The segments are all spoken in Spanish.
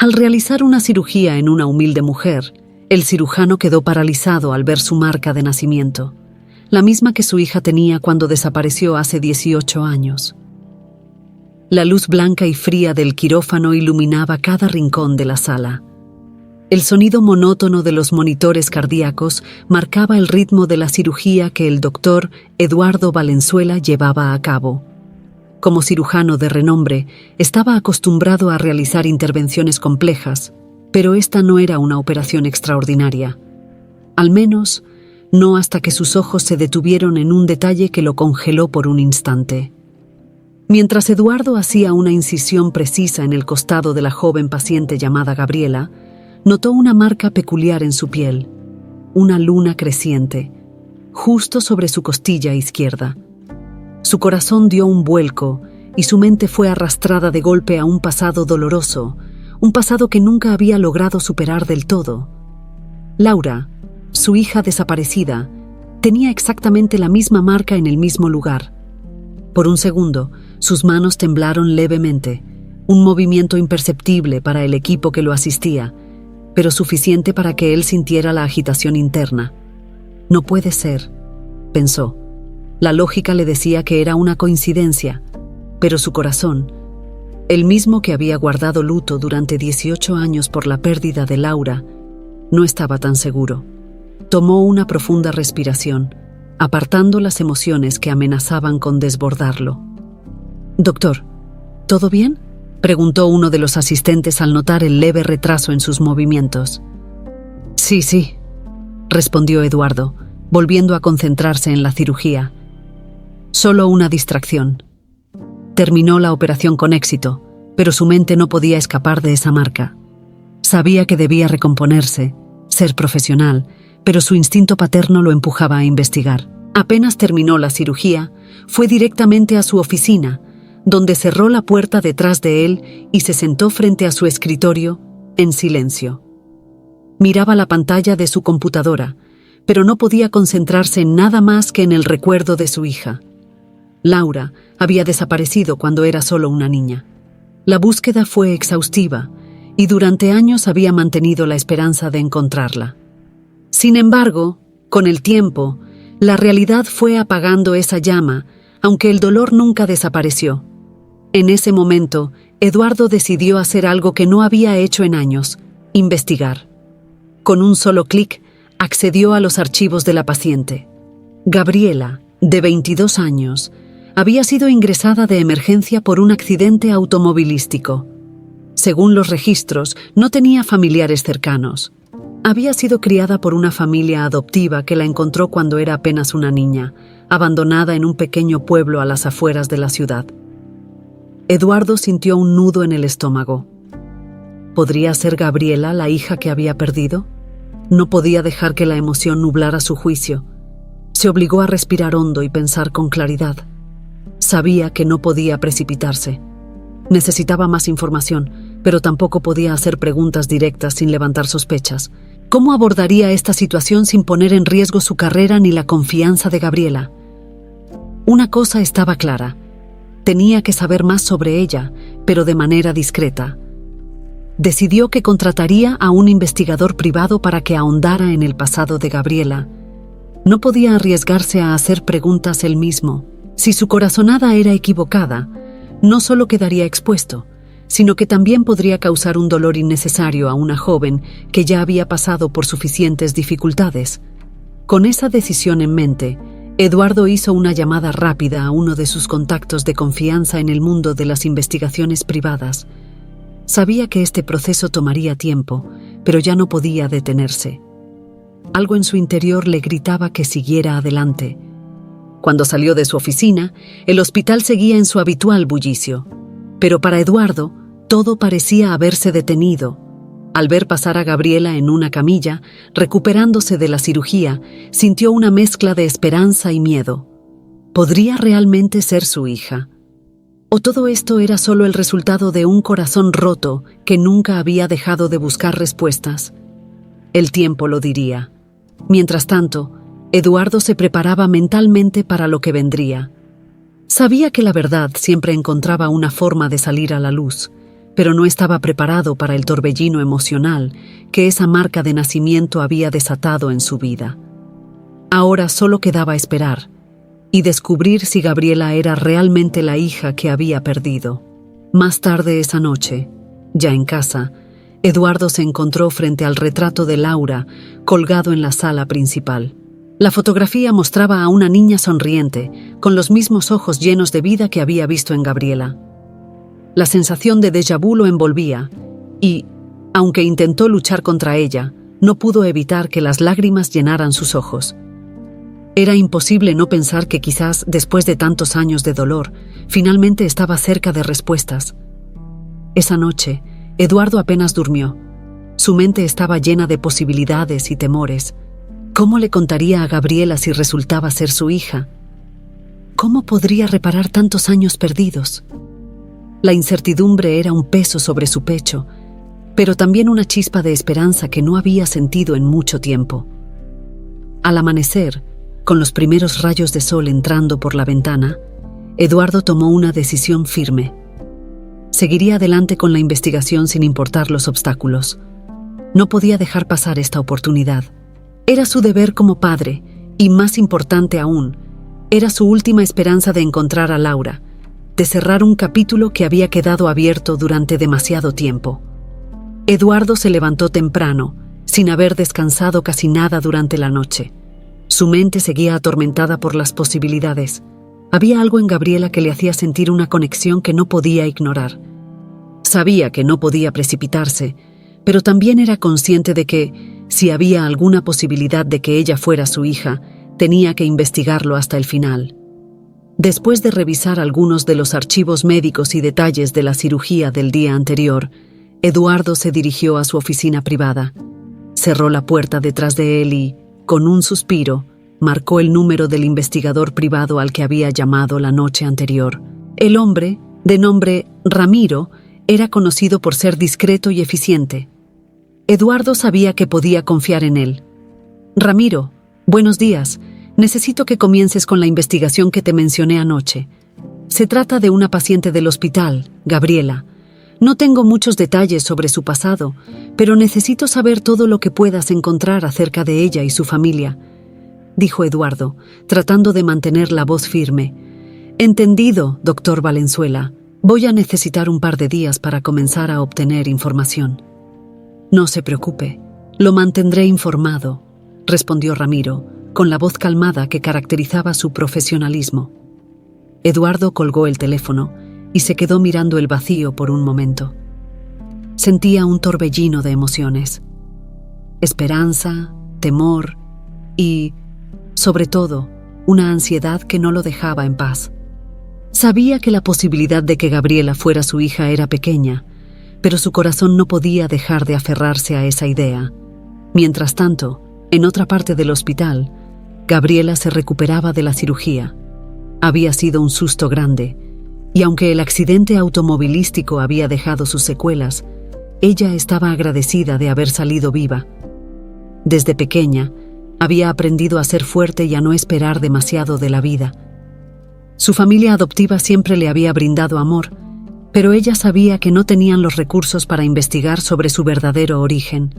Al realizar una cirugía en una humilde mujer, el cirujano quedó paralizado al ver su marca de nacimiento, la misma que su hija tenía cuando desapareció hace 18 años. La luz blanca y fría del quirófano iluminaba cada rincón de la sala. El sonido monótono de los monitores cardíacos marcaba el ritmo de la cirugía que el doctor Eduardo Valenzuela llevaba a cabo. Como cirujano de renombre, estaba acostumbrado a realizar intervenciones complejas, pero esta no era una operación extraordinaria. Al menos, no hasta que sus ojos se detuvieron en un detalle que lo congeló por un instante. Mientras Eduardo hacía una incisión precisa en el costado de la joven paciente llamada Gabriela, notó una marca peculiar en su piel, una luna creciente, justo sobre su costilla izquierda. Su corazón dio un vuelco y su mente fue arrastrada de golpe a un pasado doloroso, un pasado que nunca había logrado superar del todo. Laura, su hija desaparecida, tenía exactamente la misma marca en el mismo lugar. Por un segundo, sus manos temblaron levemente, un movimiento imperceptible para el equipo que lo asistía, pero suficiente para que él sintiera la agitación interna. No puede ser, pensó. La lógica le decía que era una coincidencia, pero su corazón, el mismo que había guardado luto durante 18 años por la pérdida de Laura, no estaba tan seguro. Tomó una profunda respiración, apartando las emociones que amenazaban con desbordarlo. «Doctor, ¿todo bien?», preguntó uno de los asistentes al notar el leve retraso en sus movimientos. Sí, respondió Eduardo, volviendo a concentrarse en la cirugía. Solo una distracción. Terminó la operación con éxito, pero su mente no podía escapar de esa marca. Sabía que debía recomponerse, ser profesional, pero su instinto paterno lo empujaba a investigar. Apenas terminó la cirugía, fue directamente a su oficina, donde cerró la puerta detrás de él y se sentó frente a su escritorio, en silencio. Miraba la pantalla de su computadora, pero no podía concentrarse en nada más que en el recuerdo de su hija. Laura había desaparecido cuando era solo una niña. La búsqueda fue exhaustiva y durante años había mantenido la esperanza de encontrarla. Sin embargo, con el tiempo, la realidad fue apagando esa llama, aunque el dolor nunca desapareció. En ese momento, Eduardo decidió hacer algo que no había hecho en años: investigar. Con un solo clic, accedió a los archivos de la paciente. Gabriela, de 22 años, había sido ingresada de emergencia por un accidente automovilístico. Según los registros, no tenía familiares cercanos. Había sido criada por una familia adoptiva que la encontró cuando era apenas una niña, abandonada en un pequeño pueblo a las afueras de la ciudad. Eduardo sintió un nudo en el estómago. ¿Podría ser Gabriela la hija que había perdido? No podía dejar que la emoción nublara su juicio. Se obligó a respirar hondo y pensar con claridad. Sabía que no podía precipitarse. Necesitaba más información, pero tampoco podía hacer preguntas directas sin levantar sospechas. ¿Cómo abordaría esta situación sin poner en riesgo su carrera ni la confianza de Gabriela? Una cosa estaba clara. Tenía que saber más sobre ella, pero de manera discreta. Decidió que contrataría a un investigador privado para que ahondara en el pasado de Gabriela. No podía arriesgarse a hacer preguntas él mismo. Si su corazonada era equivocada, no solo quedaría expuesto, sino que también podría causar un dolor innecesario a una joven que ya había pasado por suficientes dificultades. Con esa decisión en mente, Eduardo hizo una llamada rápida a uno de sus contactos de confianza en el mundo de las investigaciones privadas. Sabía que este proceso tomaría tiempo, pero ya no podía detenerse. Algo en su interior le gritaba que siguiera adelante. Cuando salió de su oficina, el hospital seguía en su habitual bullicio. Pero para Eduardo, todo parecía haberse detenido. Al ver pasar a Gabriela en una camilla, recuperándose de la cirugía, sintió una mezcla de esperanza y miedo. ¿Podría realmente ser su hija? ¿O todo esto era solo el resultado de un corazón roto que nunca había dejado de buscar respuestas? El tiempo lo diría. Mientras tanto, Eduardo se preparaba mentalmente para lo que vendría. Sabía que la verdad siempre encontraba una forma de salir a la luz, pero no estaba preparado para el torbellino emocional que esa marca de nacimiento había desatado en su vida. Ahora solo quedaba esperar y descubrir si Gabriela era realmente la hija que había perdido. Más tarde esa noche, ya en casa, Eduardo se encontró frente al retrato de Laura colgado en la sala principal. La fotografía mostraba a una niña sonriente, con los mismos ojos llenos de vida que había visto en Gabriela. La sensación de déjà vu lo envolvía y, aunque intentó luchar contra ella, no pudo evitar que las lágrimas llenaran sus ojos. Era imposible no pensar que quizás, después de tantos años de dolor, finalmente estaba cerca de respuestas. Esa noche, Eduardo apenas durmió. Su mente estaba llena de posibilidades y temores. ¿Cómo le contaría a Gabriela si resultaba ser su hija? ¿Cómo podría reparar tantos años perdidos? La incertidumbre era un peso sobre su pecho, pero también una chispa de esperanza que no había sentido en mucho tiempo. Al amanecer, con los primeros rayos de sol entrando por la ventana, Eduardo tomó una decisión firme. Seguiría adelante con la investigación sin importar los obstáculos. No podía dejar pasar esta oportunidad. Era su deber como padre, y más importante aún, era su última esperanza de encontrar a Laura, de cerrar un capítulo que había quedado abierto durante demasiado tiempo. Eduardo se levantó temprano, sin haber descansado casi nada durante la noche. Su mente seguía atormentada por las posibilidades. Había algo en Gabriela que le hacía sentir una conexión que no podía ignorar. Sabía que no podía precipitarse, pero también era consciente de que, si había alguna posibilidad de que ella fuera su hija, tenía que investigarlo hasta el final. Después de revisar algunos de los archivos médicos y detalles de la cirugía del día anterior, Eduardo se dirigió a su oficina privada. Cerró la puerta detrás de él y, con un suspiro, marcó el número del investigador privado al que había llamado la noche anterior. El hombre, de nombre Ramiro, era conocido por ser discreto y eficiente. Eduardo sabía que podía confiar en él. «Ramiro, buenos días. Necesito que comiences con la investigación que te mencioné anoche. Se trata de una paciente del hospital, Gabriela. No tengo muchos detalles sobre su pasado, pero necesito saber todo lo que puedas encontrar acerca de ella y su familia», dijo Eduardo, tratando de mantener la voz firme. «Entendido, doctor Valenzuela. Voy a necesitar un par de días para comenzar a obtener información». «No se preocupe, lo mantendré informado», respondió Ramiro, con la voz calmada que caracterizaba su profesionalismo. Eduardo colgó el teléfono y se quedó mirando el vacío por un momento. Sentía un torbellino de emociones. Esperanza, temor y, sobre todo, una ansiedad que no lo dejaba en paz. Sabía que la posibilidad de que Gabriela fuera su hija era pequeña, pero su corazón no podía dejar de aferrarse a esa idea. Mientras tanto, en otra parte del hospital, Gabriela se recuperaba de la cirugía. Había sido un susto grande, y aunque el accidente automovilístico había dejado sus secuelas, ella estaba agradecida de haber salido viva. Desde pequeña, había aprendido a ser fuerte y a no esperar demasiado de la vida. Su familia adoptiva siempre le había brindado amor, pero ella sabía que no tenían los recursos para investigar sobre su verdadero origen.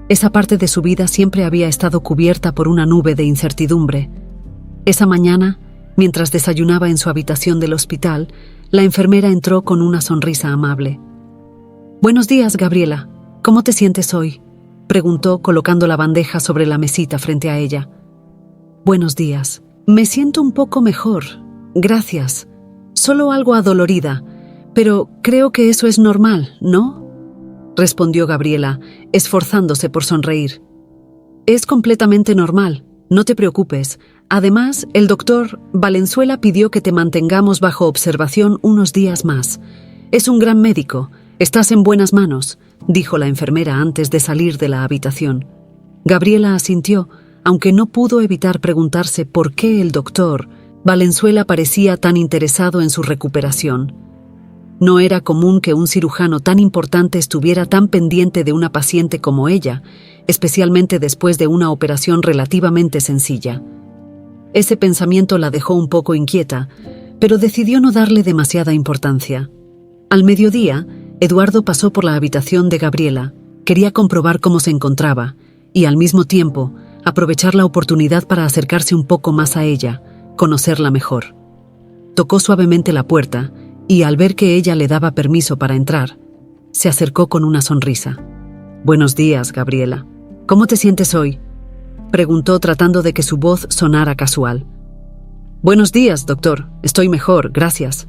Esa parte de su vida siempre había estado cubierta por una nube de incertidumbre. Esa mañana, mientras desayunaba en su habitación del hospital, la enfermera entró con una sonrisa amable. «Buenos días, Gabriela. ¿Cómo te sientes hoy?», preguntó colocando la bandeja sobre la mesita frente a ella. «Buenos días. Me siento un poco mejor. Gracias. Solo algo adolorida. Pero creo que eso es normal, ¿no?», respondió Gabriela, esforzándose por sonreír. «Es completamente normal, no te preocupes. Además, el doctor Valenzuela pidió que te mantengamos bajo observación unos días más. Es un gran médico, estás en buenas manos», dijo la enfermera antes de salir de la habitación. Gabriela asintió, aunque no pudo evitar preguntarse por qué el doctor Valenzuela parecía tan interesado en su recuperación. No era común que un cirujano tan importante estuviera tan pendiente de una paciente como ella, especialmente después de una operación relativamente sencilla. Ese pensamiento la dejó un poco inquieta, pero decidió no darle demasiada importancia. Al mediodía, Eduardo pasó por la habitación de Gabriela. Quería comprobar cómo se encontraba y, al mismo tiempo, aprovechar la oportunidad para acercarse un poco más a ella, conocerla mejor. Tocó suavemente la puerta y, al ver que ella le daba permiso para entrar, se acercó con una sonrisa. «Buenos días, Gabriela. ¿Cómo te sientes hoy?», preguntó tratando de que su voz sonara casual. «Buenos días, doctor. Estoy mejor, gracias.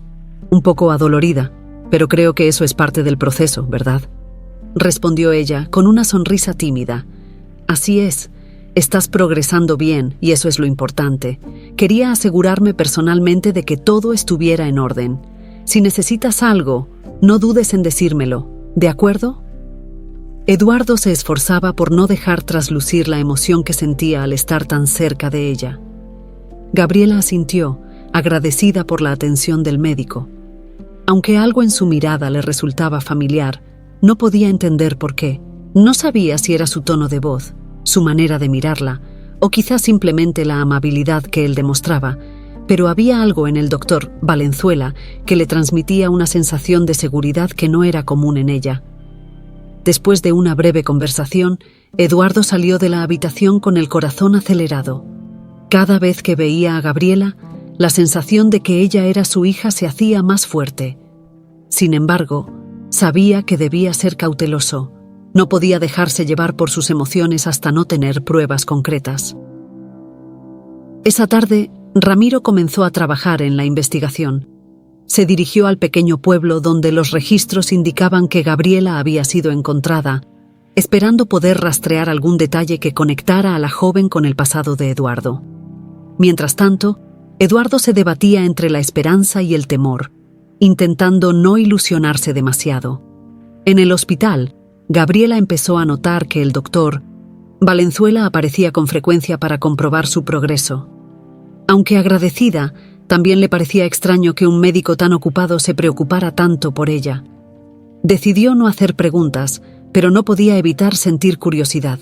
Un poco adolorida, pero creo que eso es parte del proceso, ¿verdad?», respondió ella con una sonrisa tímida. «Así es. Estás progresando bien y eso es lo importante. Quería asegurarme personalmente de que todo estuviera en orden. Si necesitas algo, no dudes en decírmelo, ¿de acuerdo?». Eduardo se esforzaba por no dejar traslucir la emoción que sentía al estar tan cerca de ella. Gabriela asintió, agradecida por la atención del médico. Aunque algo en su mirada le resultaba familiar, no podía entender por qué. No sabía si era su tono de voz, su manera de mirarla, o quizás simplemente la amabilidad que él demostraba, pero había algo en el doctor Valenzuela que le transmitía una sensación de seguridad que no era común en ella. Después de una breve conversación, Eduardo salió de la habitación con el corazón acelerado. Cada vez que veía a Gabriela, la sensación de que ella era su hija se hacía más fuerte. Sin embargo, sabía que debía ser cauteloso. No podía dejarse llevar por sus emociones hasta no tener pruebas concretas. Esa tarde, Ramiro comenzó a trabajar en la investigación. Se dirigió al pequeño pueblo donde los registros indicaban que Gabriela había sido encontrada, esperando poder rastrear algún detalle que conectara a la joven con el pasado de Eduardo. Mientras tanto, Eduardo se debatía entre la esperanza y el temor, intentando no ilusionarse demasiado. En el hospital, Gabriela empezó a notar que el doctor Valenzuela aparecía con frecuencia para comprobar su progreso. Aunque agradecida, también le parecía extraño que un médico tan ocupado se preocupara tanto por ella. Decidió no hacer preguntas, pero no podía evitar sentir curiosidad.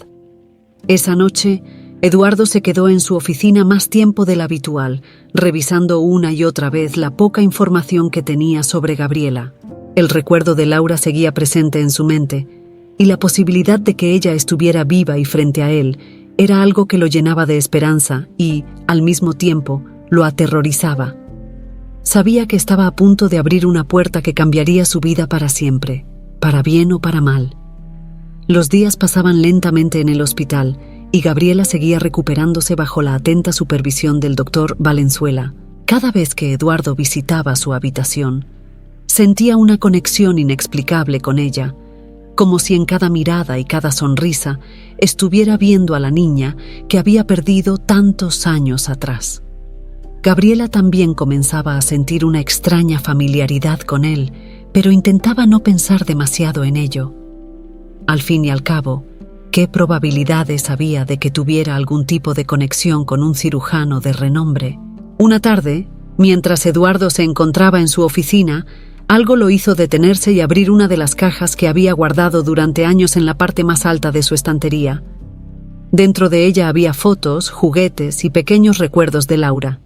Esa noche, Eduardo se quedó en su oficina más tiempo del habitual, revisando una y otra vez la poca información que tenía sobre Gabriela. El recuerdo de Laura seguía presente en su mente, y la posibilidad de que ella estuviera viva y frente a él era algo que lo llenaba de esperanza y, al mismo tiempo, lo aterrorizaba. Sabía que estaba a punto de abrir una puerta que cambiaría su vida para siempre, para bien o para mal. Los días pasaban lentamente en el hospital y Gabriela seguía recuperándose bajo la atenta supervisión del doctor Valenzuela. Cada vez que Eduardo visitaba su habitación, sentía una conexión inexplicable con ella, como si en cada mirada y cada sonrisa estuviera viendo a la niña que había perdido tantos años atrás. Gabriela también comenzaba a sentir una extraña familiaridad con él, pero intentaba no pensar demasiado en ello. Al fin y al cabo, ¿qué probabilidades había de que tuviera algún tipo de conexión con un cirujano de renombre? Una tarde, mientras Eduardo se encontraba en su oficina, algo lo hizo detenerse y abrir una de las cajas que había guardado durante años en la parte más alta de su estantería. Dentro de ella había fotos, juguetes y pequeños recuerdos de Laura.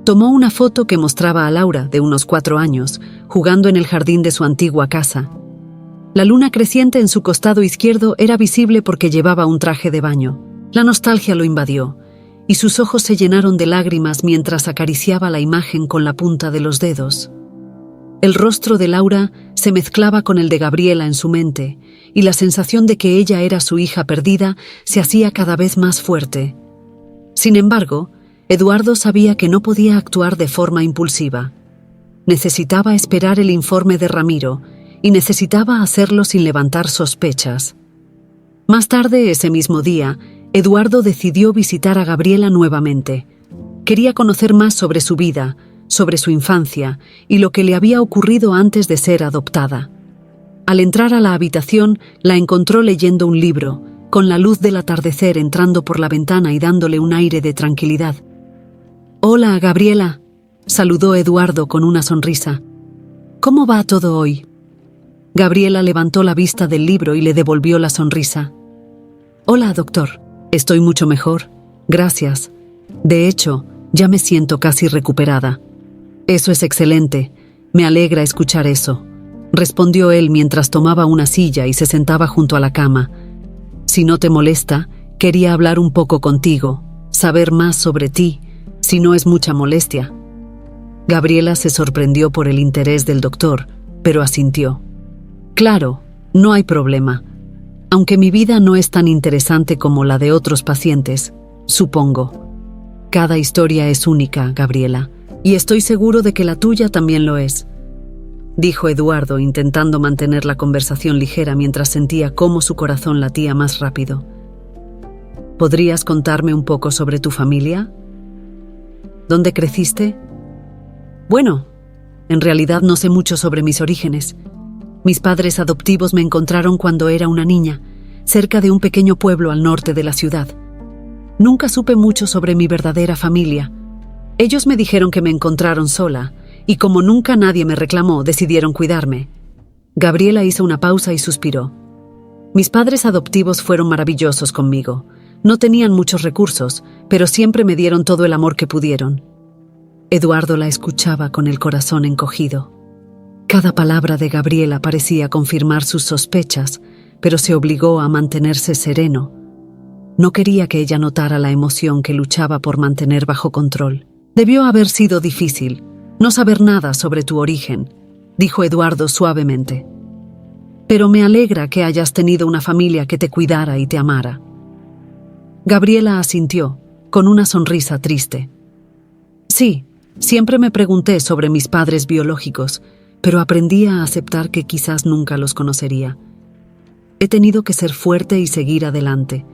Tomó una foto que mostraba a Laura, de unos 4 años, jugando en el jardín de su antigua casa. La luna creciente en su costado izquierdo era visible porque llevaba un traje de baño. La nostalgia lo invadió, y sus ojos se llenaron de lágrimas mientras acariciaba la imagen con la punta de los dedos. El rostro de Laura se mezclaba con el de Gabriela en su mente, y la sensación de que ella era su hija perdida se hacía cada vez más fuerte. Sin embargo, Eduardo sabía que no podía actuar de forma impulsiva. Necesitaba esperar el informe de Ramiro, y necesitaba hacerlo sin levantar sospechas. Más tarde, ese mismo día, Eduardo decidió visitar a Gabriela nuevamente. Quería conocer más sobre su vida, sobre su infancia y lo que le había ocurrido antes de ser adoptada. Al entrar a la habitación, la encontró leyendo un libro, con la luz del atardecer entrando por la ventana y dándole un aire de tranquilidad. «Hola, Gabriela», saludó Eduardo con una sonrisa. «¿Cómo va todo hoy?». Gabriela levantó la vista del libro y le devolvió la sonrisa. «Hola, doctor. Estoy mucho mejor. Gracias. De hecho, ya me siento casi recuperada». «Eso es excelente. Me alegra escuchar eso. respondió él mientras tomaba una silla y se sentaba junto a la cama. Si no te molesta, quería hablar un poco contigo, saber más sobre ti, si no es mucha molestia. Gabriela se sorprendió por el interés del doctor, pero asintió. Claro, no hay problema. Aunque mi vida no es tan interesante como la de otros pacientes, supongo. Cada historia es única, Gabriela, y estoy seguro de que la tuya también lo es, dijo Eduardo, intentando mantener la conversación ligera mientras sentía cómo su corazón latía más rápido. ¿Podrías contarme un poco sobre tu familia? ¿Dónde creciste? Bueno, en realidad no sé mucho sobre mis orígenes. Mis padres adoptivos me encontraron cuando era una niña, cerca de un pequeño pueblo al norte de la ciudad. Nunca supe mucho sobre mi verdadera familia. Ellos me dijeron que me encontraron sola, y como nunca nadie me reclamó, decidieron cuidarme. Gabriela hizo una pausa y suspiró. Mis padres adoptivos fueron maravillosos conmigo. No tenían muchos recursos, pero siempre me dieron todo el amor que pudieron. Eduardo la escuchaba con el corazón encogido. Cada palabra de Gabriela parecía confirmar sus sospechas, pero se obligó a mantenerse sereno. No quería que ella notara la emoción que luchaba por mantener bajo control. Debió haber sido difícil no saber nada sobre tu origen, dijo Eduardo suavemente. Pero me alegra que hayas tenido una familia que te cuidara y te amara. Gabriela asintió, con una sonrisa triste. Sí, siempre me pregunté sobre mis padres biológicos, pero aprendí a aceptar que quizás nunca los conocería. He tenido que ser fuerte y seguir adelante.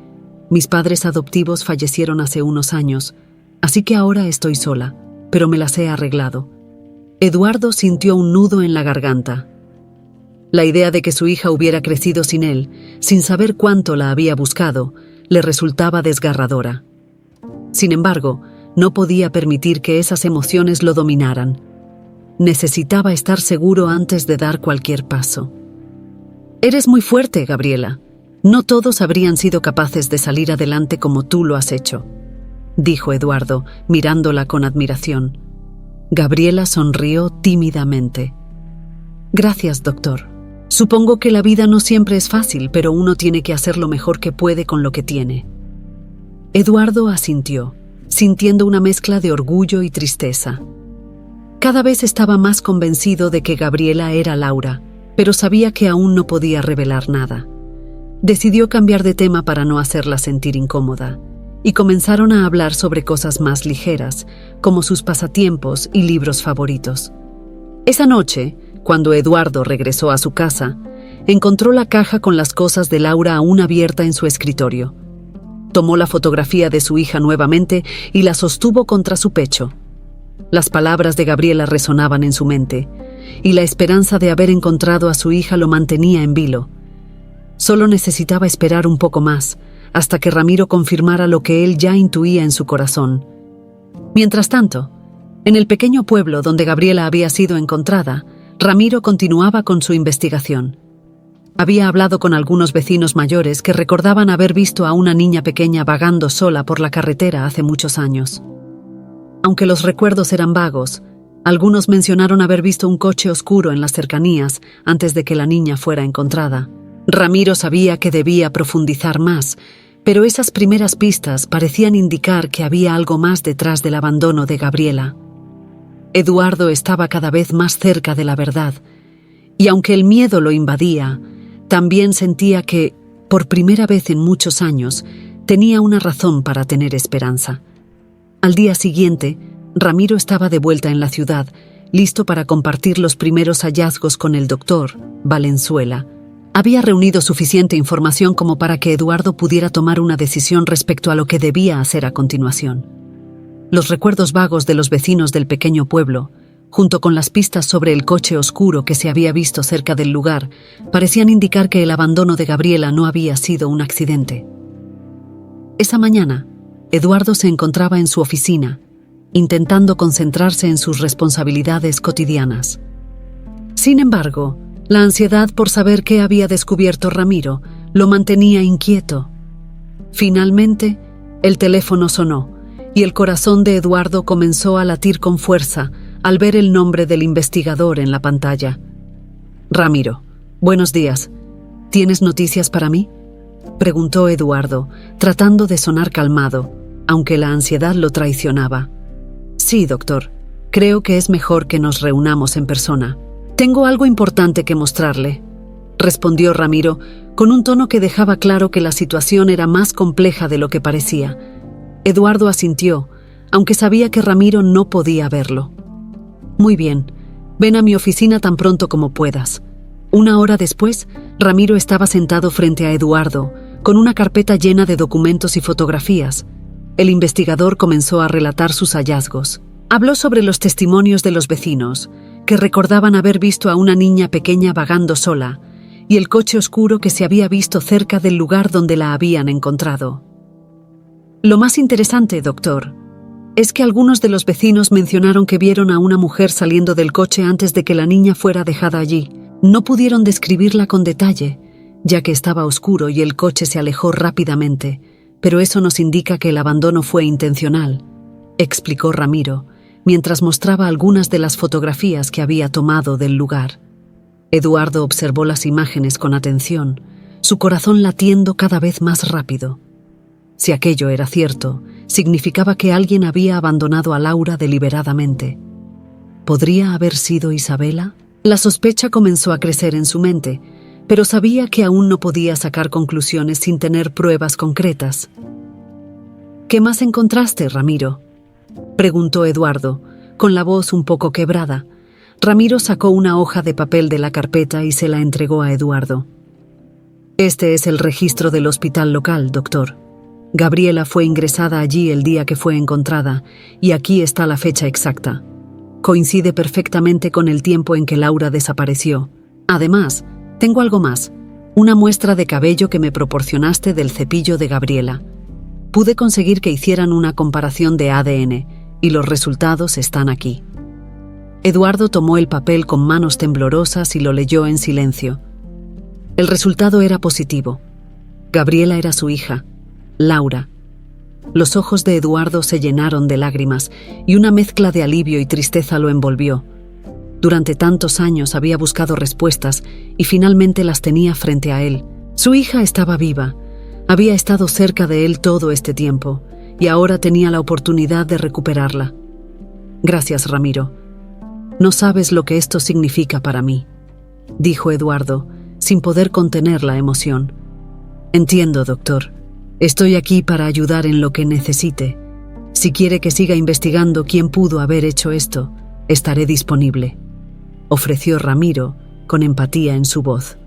Mis padres adoptivos fallecieron hace unos años, así que ahora estoy sola, pero me las he arreglado. Eduardo sintió un nudo en la garganta. La idea de que su hija hubiera crecido sin él, sin saber cuánto la había buscado, le resultaba desgarradora. Sin embargo, no podía permitir que esas emociones lo dominaran. Necesitaba estar seguro antes de dar cualquier paso. Eres muy fuerte, Gabriela. No todos habrían sido capaces de salir adelante como tú lo has hecho, dijo Eduardo, mirándola con admiración. Gabriela sonrió tímidamente. Gracias, doctor. Supongo que la vida no siempre es fácil, pero uno tiene que hacer lo mejor que puede con lo que tiene. Eduardo asintió, sintiendo una mezcla de orgullo y tristeza. Cada vez estaba más convencido de que Gabriela era Laura, pero sabía que aún no podía revelar nada. Decidió cambiar de tema para no hacerla sentir incómoda, y comenzaron a hablar sobre cosas más ligeras, como sus pasatiempos y libros favoritos. Esa noche, cuando Eduardo regresó a su casa, encontró la caja con las cosas de Laura aún abierta en su escritorio. Tomó la fotografía de su hija nuevamente y la sostuvo contra su pecho. Las palabras de Gabriela resonaban en su mente, y la esperanza de haber encontrado a su hija lo mantenía en vilo. Solo necesitaba esperar un poco más, hasta que Ramiro confirmara lo que él ya intuía en su corazón. Mientras tanto, en el pequeño pueblo donde Gabriela había sido encontrada, Ramiro continuaba con su investigación. Había hablado con algunos vecinos mayores que recordaban haber visto a una niña pequeña vagando sola por la carretera hace muchos años. Aunque los recuerdos eran vagos, algunos mencionaron haber visto un coche oscuro en las cercanías antes de que la niña fuera encontrada. Ramiro sabía que debía profundizar más, pero esas primeras pistas parecían indicar que había algo más detrás del abandono de Gabriela. Eduardo estaba cada vez más cerca de la verdad, y aunque el miedo lo invadía, también sentía que, por primera vez en muchos años, tenía una razón para tener esperanza. Al día siguiente, Ramiro estaba de vuelta en la ciudad, listo para compartir los primeros hallazgos con el doctor Valenzuela. Había reunido suficiente información como para que Eduardo pudiera tomar una decisión respecto a lo que debía hacer a continuación. Los recuerdos vagos de los vecinos del pequeño pueblo, junto con las pistas sobre el coche oscuro que se había visto cerca del lugar, parecían indicar que el abandono de Gabriela no había sido un accidente. Esa mañana, Eduardo se encontraba en su oficina, intentando concentrarse en sus responsabilidades cotidianas. Sin embargo, la ansiedad por saber qué había descubierto Ramiro lo mantenía inquieto. Finalmente, el teléfono sonó y el corazón de Eduardo comenzó a latir con fuerza al ver el nombre del investigador en la pantalla. Ramiro, buenos días. ¿Tienes noticias para mí?, preguntó Eduardo, tratando de sonar calmado, aunque la ansiedad lo traicionaba. Sí, doctor. Creo que es mejor que nos reunamos en persona. Tengo algo importante que mostrarle, respondió Ramiro, con un tono que dejaba claro que la situación era más compleja de lo que parecía. Eduardo asintió, aunque sabía que Ramiro no podía verlo. Muy bien, ven a mi oficina tan pronto como puedas. Una hora después, Ramiro estaba sentado frente a Eduardo, con una carpeta llena de documentos y fotografías. El investigador comenzó a relatar sus hallazgos. Habló sobre los testimonios de los vecinos, que recordaban haber visto a una niña pequeña vagando sola, y el coche oscuro que se había visto cerca del lugar donde la habían encontrado. Lo más interesante, doctor, es que algunos de los vecinos mencionaron que vieron a una mujer saliendo del coche antes de que la niña fuera dejada allí. No pudieron describirla con detalle, ya que estaba oscuro y el coche se alejó rápidamente, pero eso nos indica que el abandono fue intencional, explicó Ramiro, mientras mostraba algunas de las fotografías que había tomado del lugar. Eduardo observó las imágenes con atención, su corazón latiendo cada vez más rápido. Si aquello era cierto, significaba que alguien había abandonado a Laura deliberadamente. ¿Podría haber sido Isabela? La sospecha comenzó a crecer en su mente, pero sabía que aún no podía sacar conclusiones sin tener pruebas concretas. ¿Qué más encontraste, Ramiro?, preguntó Eduardo, con la voz un poco quebrada. Ramiro sacó una hoja de papel de la carpeta y se la entregó a Eduardo. Este es el registro del hospital local, doctor. Gabriela fue ingresada allí el día que fue encontrada, y aquí está la fecha exacta. Coincide perfectamente con el tiempo en que Laura desapareció. Además, tengo algo más, una muestra de cabello que me proporcionaste del cepillo de Gabriela. Pude conseguir que hicieran una comparación de ADN, y los resultados están aquí. Eduardo tomó el papel con manos temblorosas y lo leyó en silencio. El resultado era positivo. Gabriela era su hija, Laura. Los ojos de Eduardo se llenaron de lágrimas y una mezcla de alivio y tristeza lo envolvió. Durante tantos años había buscado respuestas y finalmente las tenía frente a él. Su hija estaba viva, había estado cerca de él todo este tiempo y ahora tenía la oportunidad de recuperarla. Gracias, Ramiro. No sabes lo que esto significa para mí, dijo Eduardo, sin poder contener la emoción. Entiendo, doctor. Estoy aquí para ayudar en lo que necesite. Si quiere que siga investigando quién pudo haber hecho esto, estaré disponible, ofreció Ramiro, con empatía en su voz.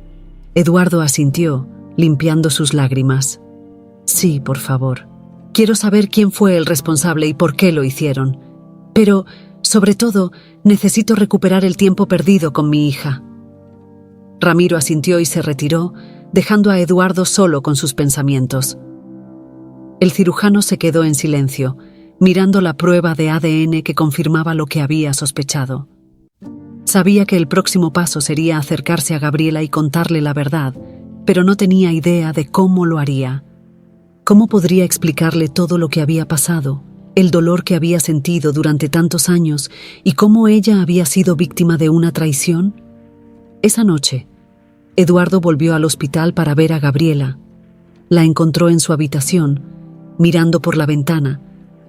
Eduardo asintió, limpiando sus lágrimas. Sí, por favor. Quiero saber quién fue el responsable y por qué lo hicieron. Pero, sobre todo, necesito recuperar el tiempo perdido con mi hija. Ramiro asintió y se retiró, dejando a Eduardo solo con sus pensamientos. El cirujano se quedó en silencio, mirando la prueba de ADN que confirmaba lo que había sospechado. Sabía que el próximo paso sería acercarse a Gabriela y contarle la verdad, pero no tenía idea de cómo lo haría. ¿Cómo podría explicarle todo lo que había pasado, el dolor que había sentido durante tantos años y cómo ella había sido víctima de una traición? Esa noche, Eduardo volvió al hospital para ver a Gabriela. La encontró en su habitación, mirando por la ventana,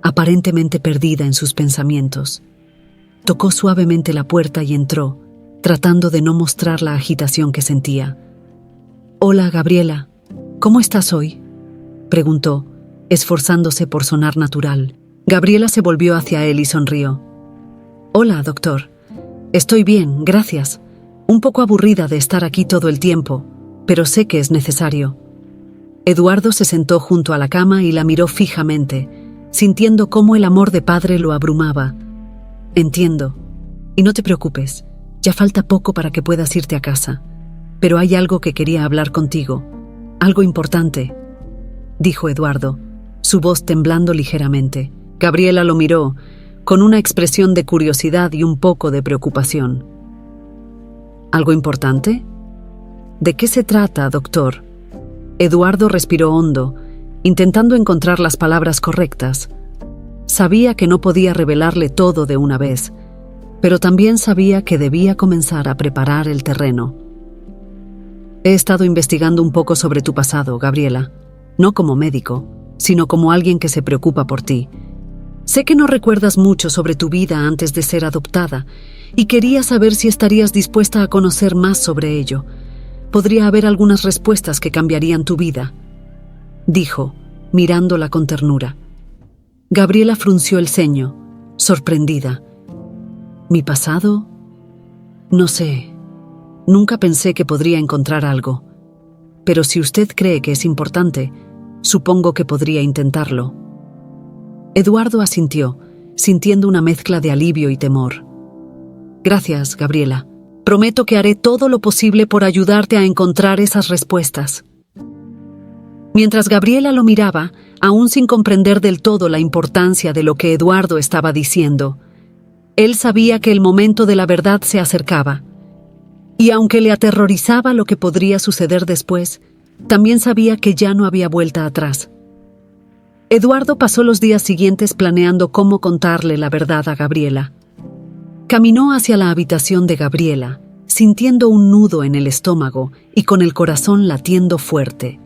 aparentemente perdida en sus pensamientos. Tocó suavemente la puerta y entró, tratando de no mostrar la agitación que sentía. «Hola, Gabriela. ¿Cómo estás hoy?», preguntó, esforzándose por sonar natural. Gabriela se volvió hacia él y sonrió. «Hola, doctor. Estoy bien, gracias. Un poco aburrida de estar aquí todo el tiempo, pero sé que es necesario». Eduardo se sentó junto a la cama y la miró fijamente, sintiendo cómo el amor de padre lo abrumaba. «Entiendo. Y no te preocupes, ya falta poco para que puedas irte a casa. Pero hay algo que quería hablar contigo, algo importante», dijo Eduardo, su voz temblando ligeramente. Gabriela lo miró, con una expresión de curiosidad y un poco de preocupación. ¿Algo importante? ¿De qué se trata, doctor? Eduardo respiró hondo, intentando encontrar las palabras correctas. Sabía que no podía revelarle todo de una vez, pero también sabía que debía comenzar a preparar el terreno. He estado investigando un poco sobre tu pasado, Gabriela, no como médico, sino como alguien que se preocupa por ti. Sé que no recuerdas mucho sobre tu vida antes de ser adoptada, y quería saber si estarías dispuesta a conocer más sobre ello. Podría haber algunas respuestas que cambiarían tu vida, dijo, mirándola con ternura. Gabriela frunció el ceño, sorprendida. ¿Mi pasado? No sé. Nunca pensé que podría encontrar algo. Pero si usted cree que es importante, supongo que podría intentarlo. Eduardo asintió, sintiendo una mezcla de alivio y temor. Gracias, Gabriela. Prometo que haré todo lo posible por ayudarte a encontrar esas respuestas. Mientras Gabriela lo miraba, aún sin comprender del todo la importancia de lo que Eduardo estaba diciendo, él sabía que el momento de la verdad se acercaba. Y aunque le aterrorizaba lo que podría suceder después, también sabía que ya no había vuelta atrás. Eduardo pasó los días siguientes planeando cómo contarle la verdad a Gabriela. Caminó hacia la habitación de Gabriela, sintiendo un nudo en el estómago y con el corazón latiendo fuerte.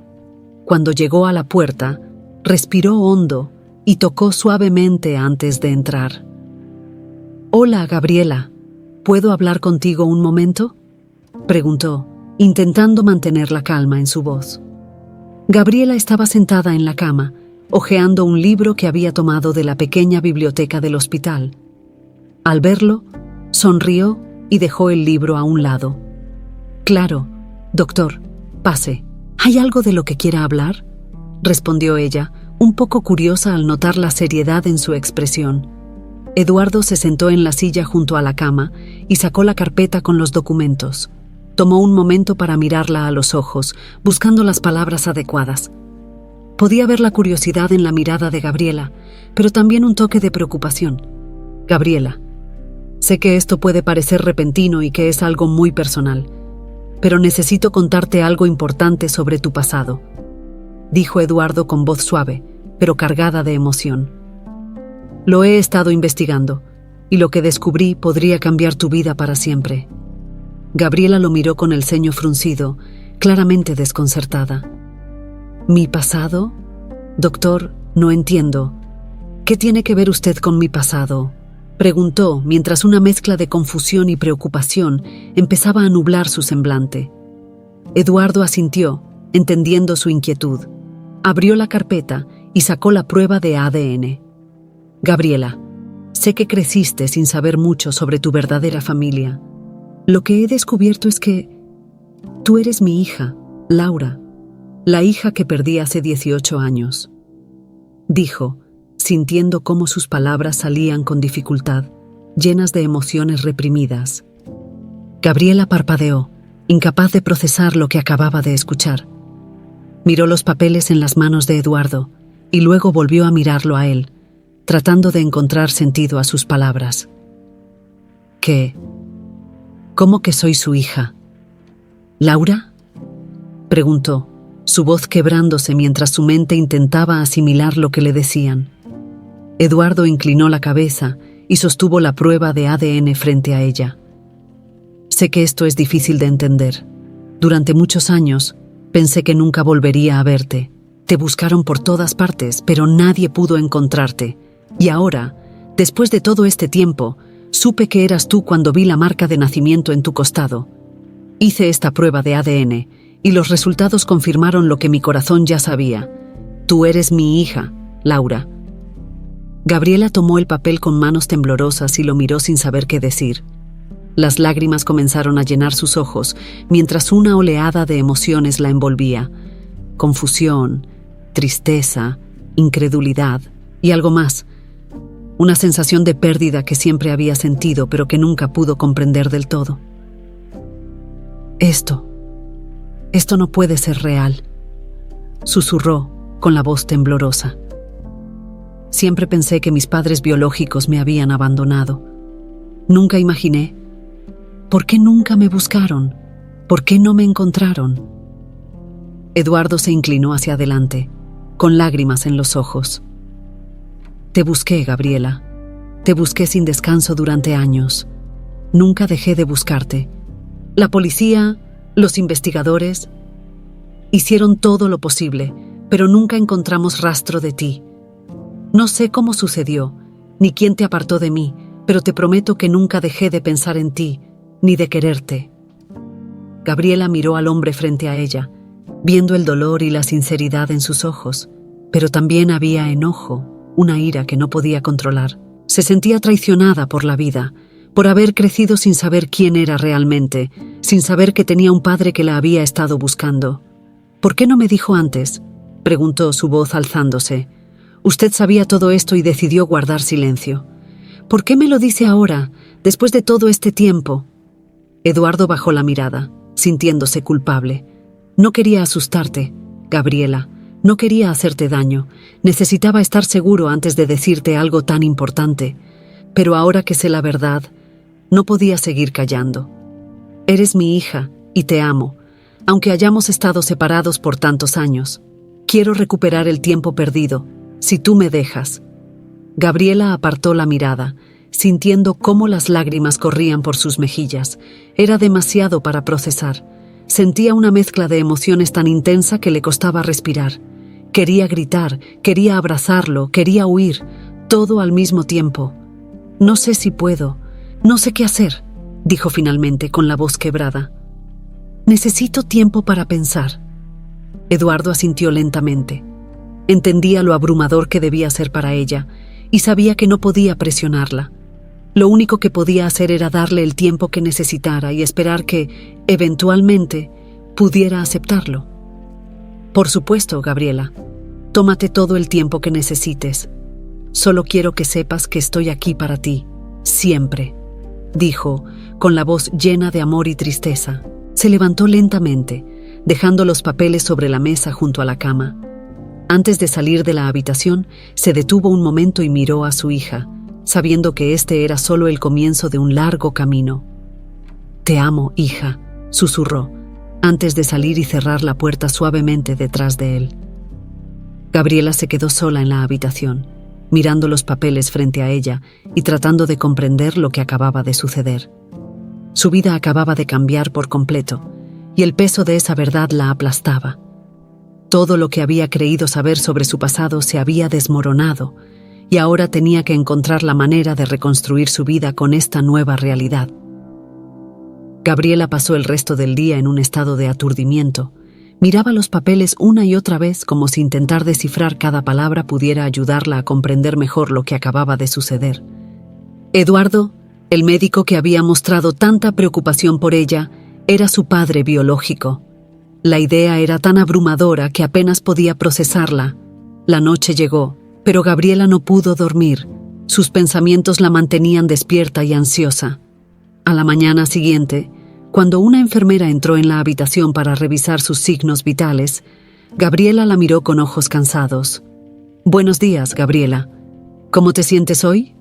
Cuando llegó a la puerta, respiró hondo y tocó suavemente antes de entrar. «Hola, Gabriela, ¿puedo hablar contigo un momento?», preguntó, intentando mantener la calma en su voz. Gabriela estaba sentada en la cama, hojeando un libro que había tomado de la pequeña biblioteca del hospital. Al verlo, sonrió y dejó el libro a un lado. «Claro, doctor, pase. ¿Hay algo de lo que quiera hablar?», respondió ella, un poco curiosa al notar la seriedad en su expresión. Eduardo se sentó en la silla junto a la cama y sacó la carpeta con los documentos. Tomó un momento para mirarla a los ojos, buscando las palabras adecuadas. Podía ver la curiosidad en la mirada de Gabriela, pero también un toque de preocupación. «Gabriela, sé que esto puede parecer repentino y que es algo muy personal, pero necesito contarte algo importante sobre tu pasado», dijo Eduardo con voz suave, pero cargada de emoción. «Lo he estado investigando, y lo que descubrí podría cambiar tu vida para siempre». Gabriela lo miró con el ceño fruncido, claramente desconcertada. «¿Mi pasado? Doctor, no entiendo. ¿Qué tiene que ver usted con mi pasado?», preguntó mientras una mezcla de confusión y preocupación empezaba a nublar su semblante. Eduardo asintió, entendiendo su inquietud. Abrió la carpeta y sacó la prueba de ADN. «Gabriela, sé que creciste sin saber mucho sobre tu verdadera familia. Lo que he descubierto es que tú eres mi hija, Laura, la hija que perdí hace 18 años», dijo, sintiendo cómo sus palabras salían con dificultad, llenas de emociones reprimidas. Gabriela parpadeó, incapaz de procesar lo que acababa de escuchar. Miró los papeles en las manos de Eduardo y luego volvió a mirarlo a él, tratando de encontrar sentido a sus palabras. «¿Qué? ¿Cómo que soy su hija? ¿Laura?», preguntó, su voz quebrándose mientras su mente intentaba asimilar lo que le decían. Eduardo inclinó la cabeza y sostuvo la prueba de ADN frente a ella. «Sé que esto es difícil de entender. Durante muchos años pensé que nunca volvería a verte. Te buscaron por todas partes, pero nadie pudo encontrarte. Y ahora, después de todo este tiempo, supe que eras tú cuando vi la marca de nacimiento en tu costado. Hice esta prueba de ADN y los resultados confirmaron lo que mi corazón ya sabía. Tú eres mi hija, Laura». Gabriela tomó el papel con manos temblorosas y lo miró sin saber qué decir. Las lágrimas comenzaron a llenar sus ojos mientras una oleada de emociones la envolvía. Confusión, tristeza, incredulidad y algo más. Una sensación de pérdida que siempre había sentido pero que nunca pudo comprender del todo. Esto no puede ser real», susurró con la voz temblorosa. «Siempre pensé que mis padres biológicos me habían abandonado. Nunca imaginé. ¿Por qué nunca me buscaron? ¿Por qué no me encontraron?». Eduardo se inclinó hacia adelante, con lágrimas en los ojos. «Te busqué, Gabriela. Te busqué sin descanso durante años. Nunca dejé de buscarte. La policía Los investigadores hicieron todo lo posible, pero nunca encontramos rastro de ti. No sé cómo sucedió, ni quién te apartó de mí, pero te prometo que nunca dejé de pensar en ti, ni de quererte. Gabriela miró al hombre frente a ella, viendo el dolor y la sinceridad en sus ojos, pero también había enojo, una ira que no podía controlar. Se sentía traicionada por la vida, por haber crecido sin saber quién era realmente, sin saber que tenía un padre que la había estado buscando. ¿Por qué no me dijo antes?, preguntó, su voz alzándose. Usted sabía todo esto y decidió guardar silencio. ¿Por qué me lo dice ahora, después de todo este tiempo? Eduardo bajó la mirada, sintiéndose culpable. No quería asustarte, Gabriela. No quería hacerte daño. Necesitaba estar seguro antes de decirte algo tan importante. Pero ahora que sé la verdad, no podía seguir callando. Eres mi hija y te amo, aunque hayamos estado separados por tantos años. Quiero recuperar el tiempo perdido, si tú me dejas. Gabriela apartó la mirada, sintiendo cómo las lágrimas corrían por sus mejillas. Era demasiado para procesar. Sentía una mezcla de emociones tan intensa que le costaba respirar. Quería gritar, quería abrazarlo, quería huir, todo al mismo tiempo. No sé si puedo, no sé qué hacer, dijo finalmente con la voz quebrada. Necesito tiempo para pensar. Eduardo asintió lentamente. Entendía lo abrumador que debía ser para ella y sabía que no podía presionarla. Lo único que podía hacer era darle el tiempo que necesitara y esperar que, eventualmente, pudiera aceptarlo. Por supuesto, Gabriela. Tómate todo el tiempo que necesites. Solo quiero que sepas que estoy aquí para ti, siempre, dijo, con la voz llena de amor y tristeza. Se levantó lentamente, dejando los papeles sobre la mesa junto a la cama. Antes de salir de la habitación, se detuvo un momento y miró a su hija, sabiendo que este era solo el comienzo de un largo camino. «Te amo, hija», susurró, antes de salir y cerrar la puerta suavemente detrás de él. Gabriela se quedó sola en la habitación, mirando los papeles frente a ella y tratando de comprender lo que acababa de suceder. Su vida acababa de cambiar por completo, y el peso de esa verdad la aplastaba. Todo lo que había creído saber sobre su pasado se había desmoronado, y ahora tenía que encontrar la manera de reconstruir su vida con esta nueva realidad. Gabriela pasó el resto del día en un estado de aturdimiento. Miraba los papeles una y otra vez como si intentar descifrar cada palabra pudiera ayudarla a comprender mejor lo que acababa de suceder. Eduardo, el médico que había mostrado tanta preocupación por ella, era su padre biológico. La idea era tan abrumadora que apenas podía procesarla. La noche llegó, pero Gabriela no pudo dormir. Sus pensamientos la mantenían despierta y ansiosa. A la mañana siguiente, cuando una enfermera entró en la habitación para revisar sus signos vitales, Gabriela la miró con ojos cansados. «Buenos días, Gabriela. ¿Cómo te sientes hoy?»,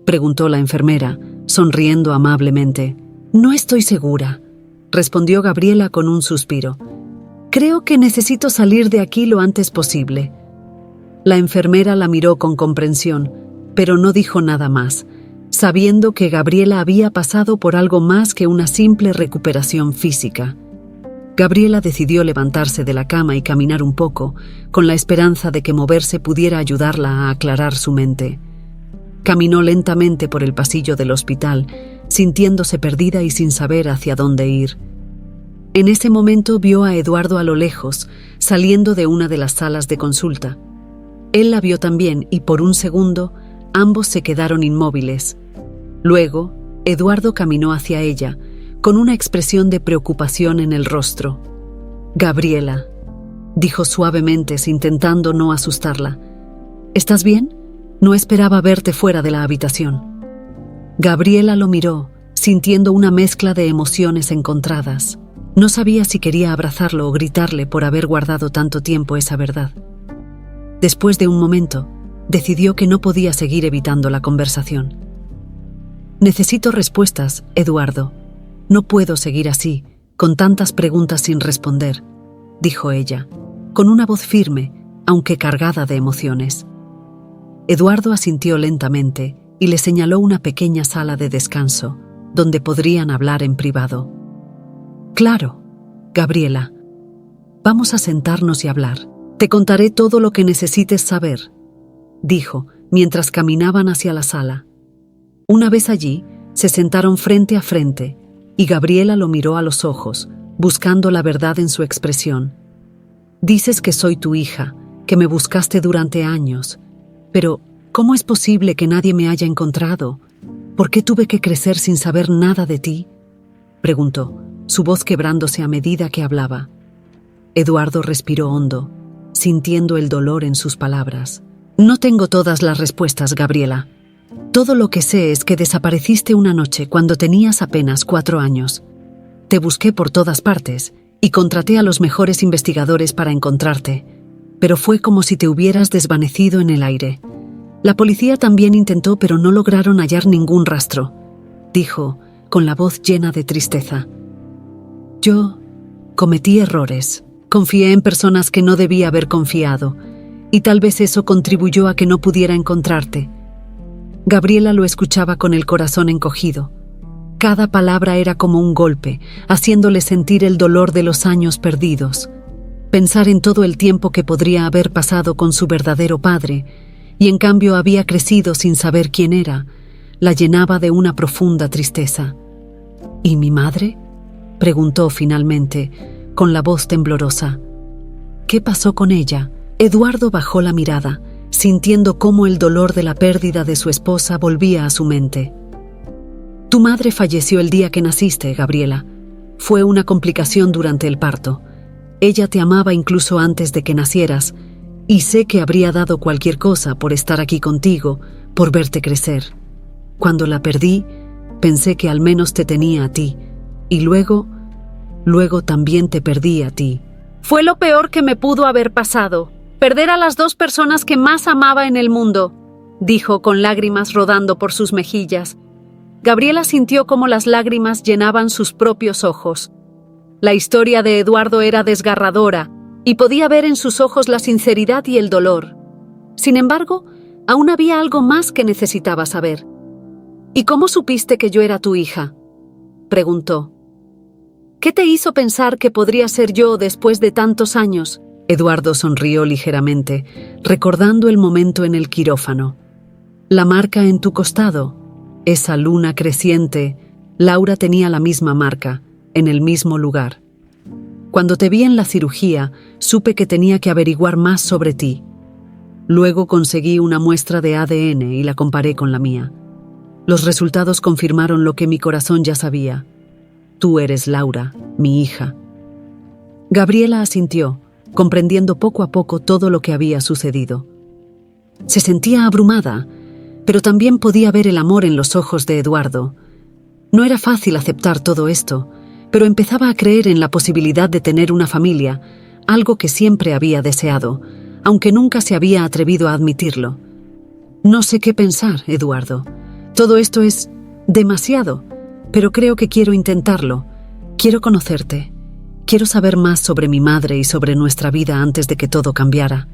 preguntó la enfermera, sonriendo amablemente. «No estoy segura», respondió Gabriela con un suspiro. «Creo que necesito salir de aquí lo antes posible». La enfermera la miró con comprensión, pero no dijo nada más, sabiendo que Gabriela había pasado por algo más que una simple recuperación física. Gabriela decidió levantarse de la cama y caminar un poco, con la esperanza de que moverse pudiera ayudarla a aclarar su mente. Caminó lentamente por el pasillo del hospital, sintiéndose perdida y sin saber hacia dónde ir. En ese momento vio a Eduardo a lo lejos, saliendo de una de las salas de consulta. Él la vio también y por un segundo ambos se quedaron inmóviles. Luego, Eduardo caminó hacia ella, con una expresión de preocupación en el rostro. «Gabriela», dijo suavemente, intentando no asustarla. «¿Estás bien? No esperaba verte fuera de la habitación». Gabriela lo miró, sintiendo una mezcla de emociones encontradas. No sabía si quería abrazarlo o gritarle por haber guardado tanto tiempo esa verdad. Después de un momento, decidió que no podía seguir evitando la conversación. «Necesito respuestas, Eduardo. No puedo seguir así, con tantas preguntas sin responder», dijo ella, con una voz firme, aunque cargada de emociones. Eduardo asintió lentamente y le señaló una pequeña sala de descanso, donde podrían hablar en privado. «Claro», Gabriela, vamos a sentarnos y hablar. Te contaré todo lo que necesites saber, dijo, mientras caminaban hacia la sala. Una vez allí, se sentaron frente a frente, y Gabriela lo miró a los ojos, buscando la verdad en su expresión. Dices que soy tu hija, que me buscaste durante años, pero ¿cómo es posible que nadie me haya encontrado? ¿Por qué tuve que crecer sin saber nada de ti?, preguntó, su voz quebrándose a medida que hablaba. Eduardo respiró hondo, sintiendo el dolor en sus palabras. No tengo todas las respuestas, Gabriela. Todo lo que sé es que desapareciste una noche cuando tenías apenas 4 años. Te busqué por todas partes y contraté a los mejores investigadores para encontrarte, pero fue como si te hubieras desvanecido en el aire. La policía también intentó, pero no lograron hallar ningún rastro, dijo, con la voz llena de tristeza. Yo cometí errores, confié en personas que no debía haber confiado, y tal vez eso contribuyó a que no pudiera encontrarte. Gabriela lo escuchaba con el corazón encogido. Cada palabra era como un golpe, haciéndole sentir el dolor de los años perdidos. Pensar en todo el tiempo que podría haber pasado con su verdadero padre, y en cambio había crecido sin saber quién era, la llenaba de una profunda tristeza. ¿Y mi madre?, preguntó finalmente, con la voz temblorosa. ¿Qué pasó con ella? Eduardo bajó la mirada, sintiendo cómo el dolor de la pérdida de su esposa volvía a su mente. Tu madre falleció el día que naciste, Gabriela. Fue una complicación durante el parto. Ella te amaba incluso antes de que nacieras, y sé que habría dado cualquier cosa por estar aquí contigo, por verte crecer. Cuando la perdí, pensé que al menos te tenía a ti, y luego también te perdí a ti. Fue lo peor que me pudo haber pasado, perder a las 2 personas que más amaba en el mundo, dijo con lágrimas rodando por sus mejillas. Gabriela sintió cómo las lágrimas llenaban sus propios ojos. La historia de Eduardo era desgarradora, y podía ver en sus ojos la sinceridad y el dolor. Sin embargo, aún había algo más que necesitaba saber. ¿Y cómo supiste que yo era tu hija?, preguntó. ¿Qué te hizo pensar que podría ser yo después de tantos años? Eduardo sonrió ligeramente, recordando el momento en el quirófano. La marca en tu costado, esa luna creciente. Laura tenía la misma marca, en el mismo lugar. Cuando te vi en la cirugía, supe que tenía que averiguar más sobre ti. Luego conseguí una muestra de ADN y la comparé con la mía. Los resultados confirmaron lo que mi corazón ya sabía. Tú eres Laura, mi hija. Gabriela asintió, comprendiendo poco a poco todo lo que había sucedido. Se sentía abrumada, pero también podía ver el amor en los ojos de Eduardo. No era fácil aceptar todo esto, pero empezaba a creer en la posibilidad de tener una familia, algo que siempre había deseado, aunque nunca se había atrevido a admitirlo. No sé qué pensar, Eduardo. Todo esto es demasiado, pero creo que quiero intentarlo. Quiero conocerte. Quiero saber más sobre mi madre y sobre nuestra vida antes de que todo cambiara,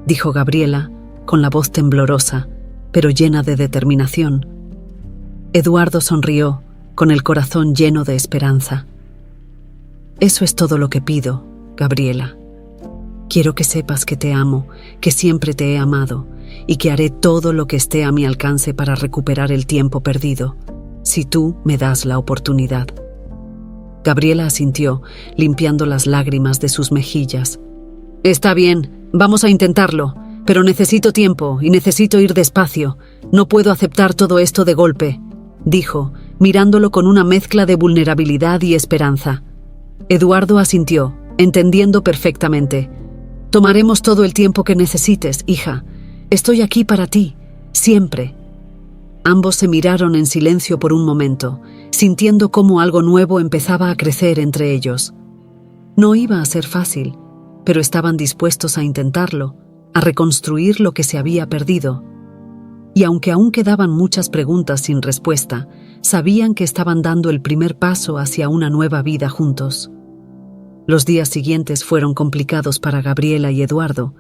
dijo Gabriela, con la voz temblorosa, pero llena de determinación. Eduardo sonrió, con el corazón lleno de esperanza. Eso es todo lo que pido, Gabriela. Quiero que sepas que te amo, que siempre te he amado, y que haré todo lo que esté a mi alcance para recuperar el tiempo perdido, si tú me das la oportunidad. Gabriela asintió, limpiando las lágrimas de sus mejillas. Está bien, vamos a intentarlo, pero necesito tiempo y necesito ir despacio. No puedo aceptar todo esto de golpe, dijo, mirándolo con una mezcla de vulnerabilidad y esperanza. Eduardo asintió, entendiendo perfectamente. Tomaremos todo el tiempo que necesites, hija. Estoy aquí para ti, siempre. Ambos se miraron en silencio por un momento, sintiendo cómo algo nuevo empezaba a crecer entre ellos. No iba a ser fácil, pero estaban dispuestos a intentarlo, a reconstruir lo que se había perdido. Y aunque aún quedaban muchas preguntas sin respuesta, sabían que estaban dando el primer paso hacia una nueva vida juntos. Los días siguientes fueron complicados para Gabriela y Eduardo.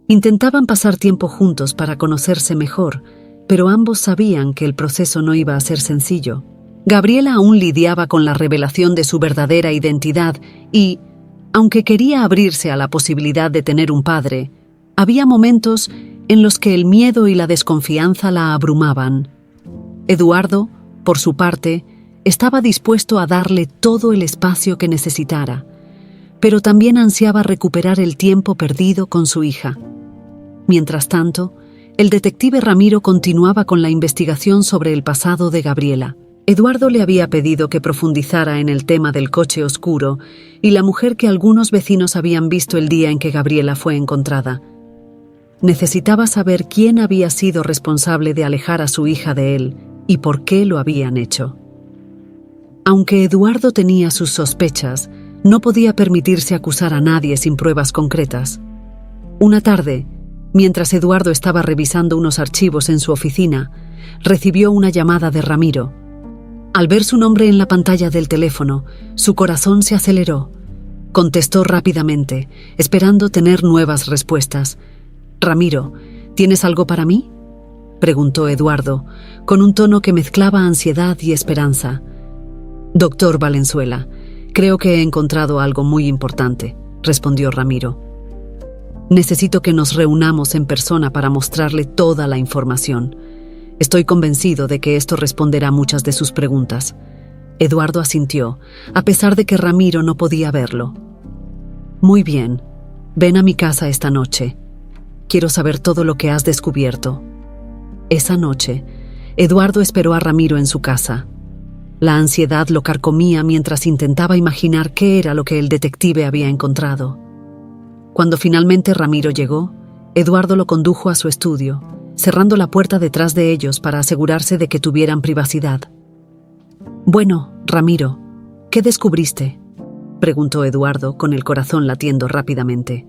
Intentaban pasar tiempo juntos para conocerse mejor, pero ambos sabían que el proceso no iba a ser sencillo. Gabriela aún lidiaba con la revelación de su verdadera identidad y, aunque quería abrirse a la posibilidad de tener un padre, había momentos en los que el miedo y la desconfianza la abrumaban. Eduardo, por su parte, estaba dispuesto a darle todo el espacio que necesitara, pero también ansiaba recuperar el tiempo perdido con su hija. Mientras tanto, el detective Ramiro continuaba con la investigación sobre el pasado de Gabriela. Eduardo le había pedido que profundizara en el tema del coche oscuro y la mujer que algunos vecinos habían visto el día en que Gabriela fue encontrada. Necesitaba saber quién había sido responsable de alejar a su hija de él y por qué lo habían hecho. Aunque Eduardo tenía sus sospechas, no podía permitirse acusar a nadie sin pruebas concretas. Una tarde, mientras Eduardo estaba revisando unos archivos en su oficina, recibió una llamada de Ramiro. Al ver su nombre en la pantalla del teléfono, su corazón se aceleró. Contestó rápidamente, esperando tener nuevas respuestas. «Ramiro, ¿tienes algo para mí?», preguntó Eduardo, con un tono que mezclaba ansiedad y esperanza. «Doctor Valenzuela, creo que he encontrado algo muy importante», respondió Ramiro. «Necesito que nos reunamos en persona para mostrarle toda la información. Estoy convencido de que esto responderá muchas de sus preguntas». Eduardo asintió, a pesar de que Ramiro no podía verlo. «Muy bien. Ven a mi casa esta noche. Quiero saber todo lo que has descubierto». Esa noche, Eduardo esperó a Ramiro en su casa. La ansiedad lo carcomía mientras intentaba imaginar qué era lo que el detective había encontrado. Cuando finalmente Ramiro llegó, Eduardo lo condujo a su estudio, cerrando la puerta detrás de ellos para asegurarse de que tuvieran privacidad. «Bueno, Ramiro, ¿qué descubriste?», preguntó Eduardo, con el corazón latiendo rápidamente.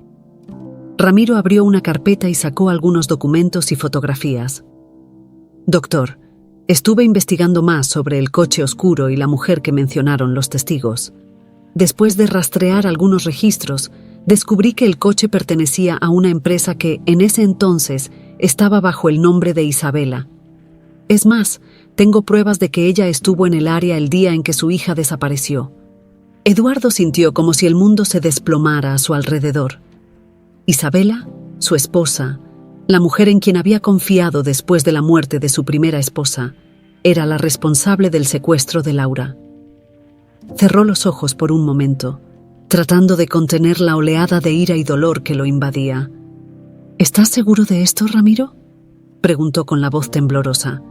Ramiro abrió una carpeta y sacó algunos documentos y fotografías. «Doctor, estuve investigando más sobre el coche oscuro y la mujer que mencionaron los testigos. Después de rastrear algunos registros, descubrí que el coche pertenecía a una empresa que, en ese entonces, estaba bajo el nombre de Isabela. Es más, tengo pruebas de que ella estuvo en el área el día en que su hija desapareció». Eduardo sintió como si el mundo se desplomara a su alrededor. Isabela, su esposa, la mujer en quien había confiado después de la muerte de su primera esposa, era la responsable del secuestro de Laura. Cerró los ojos por un momento, tratando de contener la oleada de ira y dolor que lo invadía. «¿Estás seguro de esto, Ramiro?», preguntó con la voz temblorosa.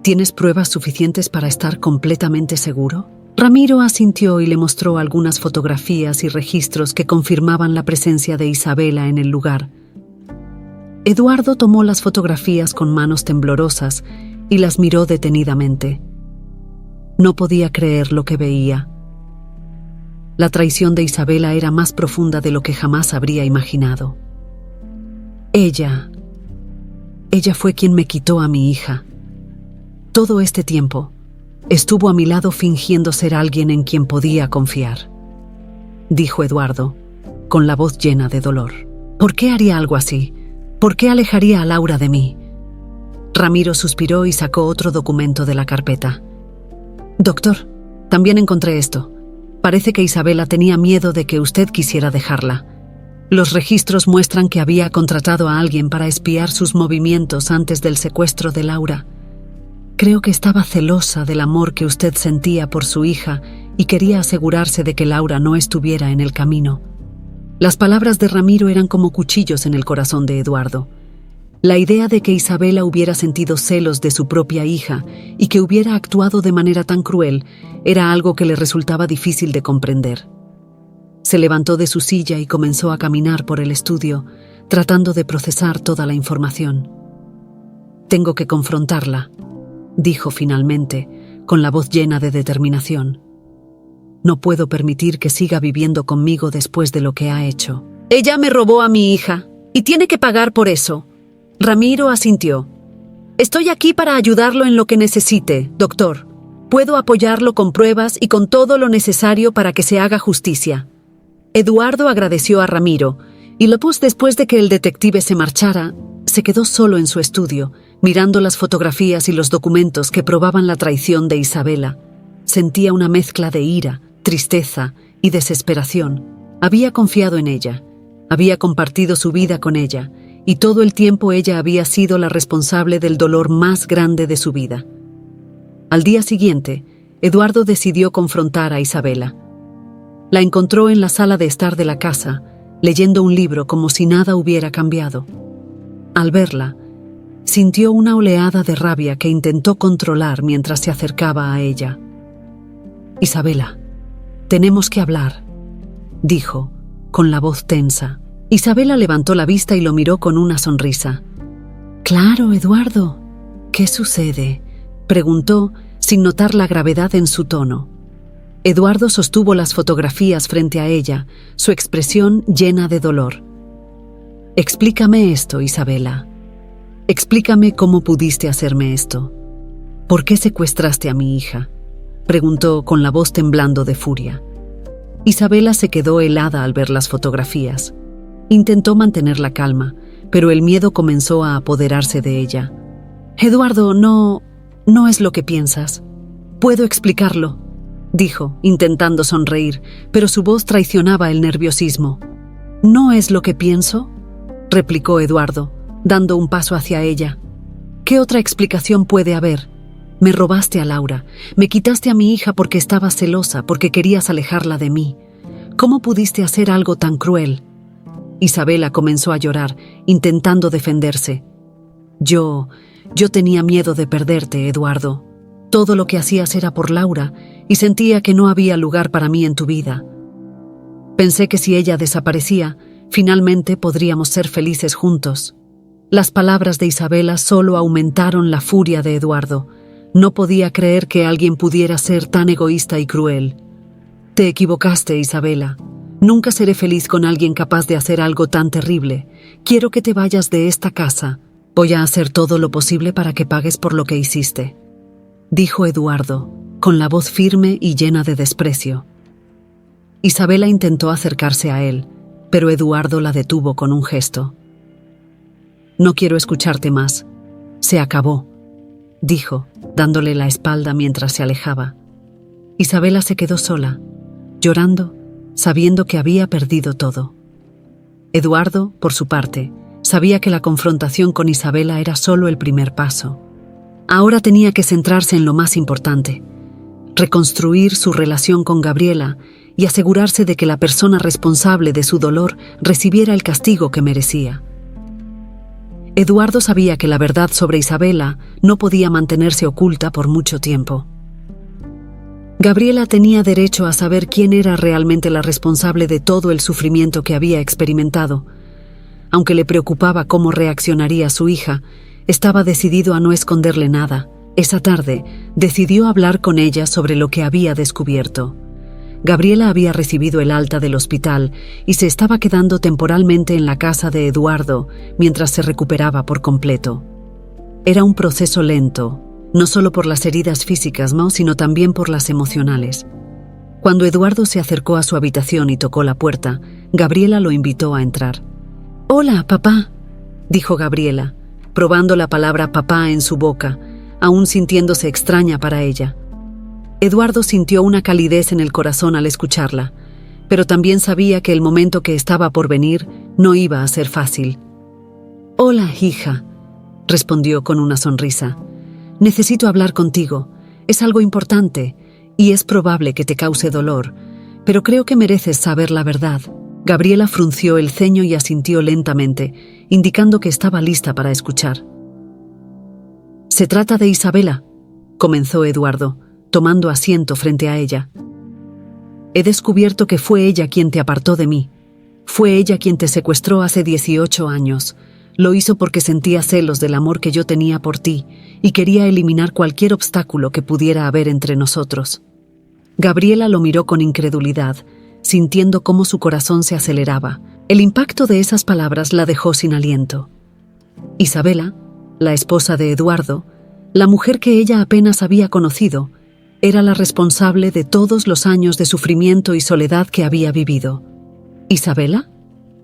«¿Tienes pruebas suficientes para estar completamente seguro?». Ramiro asintió y le mostró algunas fotografías y registros que confirmaban la presencia de Isabela en el lugar. Eduardo tomó las fotografías con manos temblorosas y las miró detenidamente. No podía creer lo que veía. La traición de Isabela era más profunda de lo que jamás habría imaginado. Ella fue quien me quitó a mi hija. Todo este tiempo estuvo a mi lado fingiendo ser alguien en quien podía confiar», dijo Eduardo, con la voz llena de dolor. «¿Por qué haría algo así? ¿Por qué alejaría a Laura de mí?». Ramiro suspiró y sacó otro documento de la carpeta. «Doctor, también encontré esto. Parece que Isabela tenía miedo de que usted quisiera dejarla. Los registros muestran que había contratado a alguien para espiar sus movimientos antes del secuestro de Laura. Creo que estaba celosa del amor que usted sentía por su hija y quería asegurarse de que Laura no estuviera en el camino». Las palabras de Ramiro eran como cuchillos en el corazón de Eduardo. La idea de que Isabela hubiera sentido celos de su propia hija y que hubiera actuado de manera tan cruel era algo que le resultaba difícil de comprender. Se levantó de su silla y comenzó a caminar por el estudio, tratando de procesar toda la información. «Tengo que confrontarla», dijo finalmente, con la voz llena de determinación. «No puedo permitir que siga viviendo conmigo después de lo que ha hecho. Ella me robó a mi hija y tiene que pagar por eso». Ramiro asintió. «Estoy aquí para ayudarlo en lo que necesite, doctor. Puedo apoyarlo con pruebas y con todo lo necesario para que se haga justicia». Eduardo agradeció a Ramiro y después de que el detective se marchara, se quedó solo en su estudio, mirando las fotografías y los documentos que probaban la traición de Isabela. Sentía una mezcla de ira, tristeza y desesperación. Había confiado en ella, había compartido su vida con ella, y todo el tiempo ella había sido la responsable del dolor más grande de su vida. Al día siguiente, Eduardo decidió confrontar a Isabela. La encontró en la sala de estar de la casa, leyendo un libro como si nada hubiera cambiado. Al verla, sintió una oleada de rabia que intentó controlar mientras se acercaba a ella. «Isabela, tenemos que hablar», dijo, con la voz tensa. Isabela levantó la vista y lo miró con una sonrisa. «Claro, Eduardo. ¿Qué sucede?», preguntó, sin notar la gravedad en su tono. Eduardo sostuvo las fotografías frente a ella, su expresión llena de dolor. «Explícame esto, Isabela. Explícame cómo pudiste hacerme esto. ¿Por qué secuestraste a mi hija?», preguntó con la voz temblando de furia. Isabela se quedó helada al ver las fotografías. Intentó mantener la calma, pero el miedo comenzó a apoderarse de ella. «Eduardo, no es lo que piensas. Puedo explicarlo», dijo, intentando sonreír, pero su voz traicionaba el nerviosismo. «¿No es lo que pienso?», replicó Eduardo, dando un paso hacia ella. «¿Qué otra explicación puede haber? Me robaste a Laura, me quitaste a mi hija porque estabas celosa, porque querías alejarla de mí. ¿Cómo pudiste hacer algo tan cruel?». Isabela comenzó a llorar, intentando defenderse. Yo tenía miedo de perderte, Eduardo. Todo lo que hacías era por Laura y sentía que no había lugar para mí en tu vida. Pensé que si ella desaparecía, finalmente podríamos ser felices juntos». Las palabras de Isabela solo aumentaron la furia de Eduardo. No podía creer que alguien pudiera ser tan egoísta y cruel. «Te equivocaste, Isabela. Nunca seré feliz con alguien capaz de hacer algo tan terrible. Quiero que te vayas de esta casa. Voy a hacer todo lo posible para que pagues por lo que hiciste», dijo Eduardo, con la voz firme y llena de desprecio. Isabela intentó acercarse a él, pero Eduardo la detuvo con un gesto. «No quiero escucharte más. Se acabó», dijo, dándole la espalda mientras se alejaba. Isabela se quedó sola, llorando, sabiendo que había perdido todo. Eduardo, por su parte, sabía que la confrontación con Isabela era solo el primer paso. Ahora tenía que centrarse en lo más importante: reconstruir su relación con Gabriela y asegurarse de que la persona responsable de su dolor recibiera el castigo que merecía. Eduardo sabía que la verdad sobre Isabela no podía mantenerse oculta por mucho tiempo. Gabriela tenía derecho a saber quién era realmente la responsable de todo el sufrimiento que había experimentado. Aunque le preocupaba cómo reaccionaría su hija, estaba decidido a no esconderle nada. Esa tarde, decidió hablar con ella sobre lo que había descubierto. Gabriela había recibido el alta del hospital y se estaba quedando temporalmente en la casa de Eduardo mientras se recuperaba por completo. Era un proceso lento, no solo por las heridas físicas, sino también por las emocionales. Cuando Eduardo se acercó a su habitación y tocó la puerta, Gabriela lo invitó a entrar. «Hola, papá», dijo Gabriela, probando la palabra papá en su boca, aún sintiéndose extraña para ella. Eduardo sintió una calidez en el corazón al escucharla, pero también sabía que el momento que estaba por venir no iba a ser fácil. «Hola, hija», respondió con una sonrisa. «Necesito hablar contigo. Es algo importante y es probable que te cause dolor, pero creo que mereces saber la verdad». Gabriela frunció el ceño y asintió lentamente, indicando que estaba lista para escuchar. «Se trata de Isabela», comenzó Eduardo, tomando asiento frente a ella. «He descubierto que fue ella quien te apartó de mí. Fue ella quien te secuestró hace 18 años. Lo hizo porque sentía celos del amor que yo tenía por ti y quería eliminar cualquier obstáculo que pudiera haber entre nosotros». Gabriela lo miró con incredulidad, sintiendo cómo su corazón se aceleraba. El impacto de esas palabras la dejó sin aliento. Isabela, la esposa de Eduardo, la mujer que ella apenas había conocido, era la responsable de todos los años de sufrimiento y soledad que había vivido. «¿Isabela?»,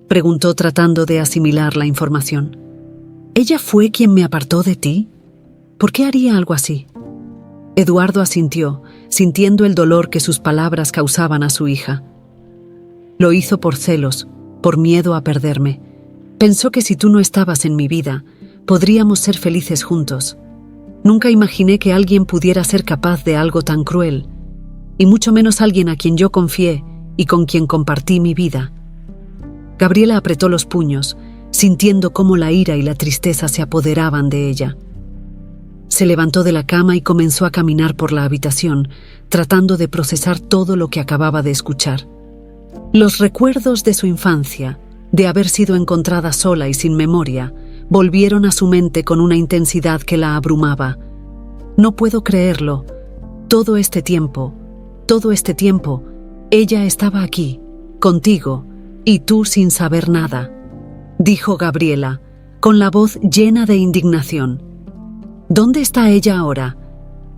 preguntó tratando de asimilar la información. «¿Ella fue quien me apartó de ti? ¿Por qué haría algo así?». Eduardo asintió, sintiendo el dolor que sus palabras causaban a su hija. Lo hizo por celos, por miedo a perderme. Pensó que si tú no estabas en mi vida, podríamos ser felices juntos. Nunca imaginé que alguien pudiera ser capaz de algo tan cruel, y mucho menos alguien a quien yo confié y con quien compartí mi vida. Gabriela apretó los puños, sintiendo cómo la ira y la tristeza se apoderaban de ella. Se levantó de la cama y comenzó a caminar por la habitación, tratando de procesar todo lo que acababa de escuchar. Los recuerdos de su infancia, de haber sido encontrada sola y sin memoria, volvieron a su mente con una intensidad que la abrumaba. No puedo creerlo. Todo este tiempo, ella estaba aquí, contigo, y tú sin saber nada, dijo Gabriela, con la voz llena de indignación. ¿Dónde está ella ahora?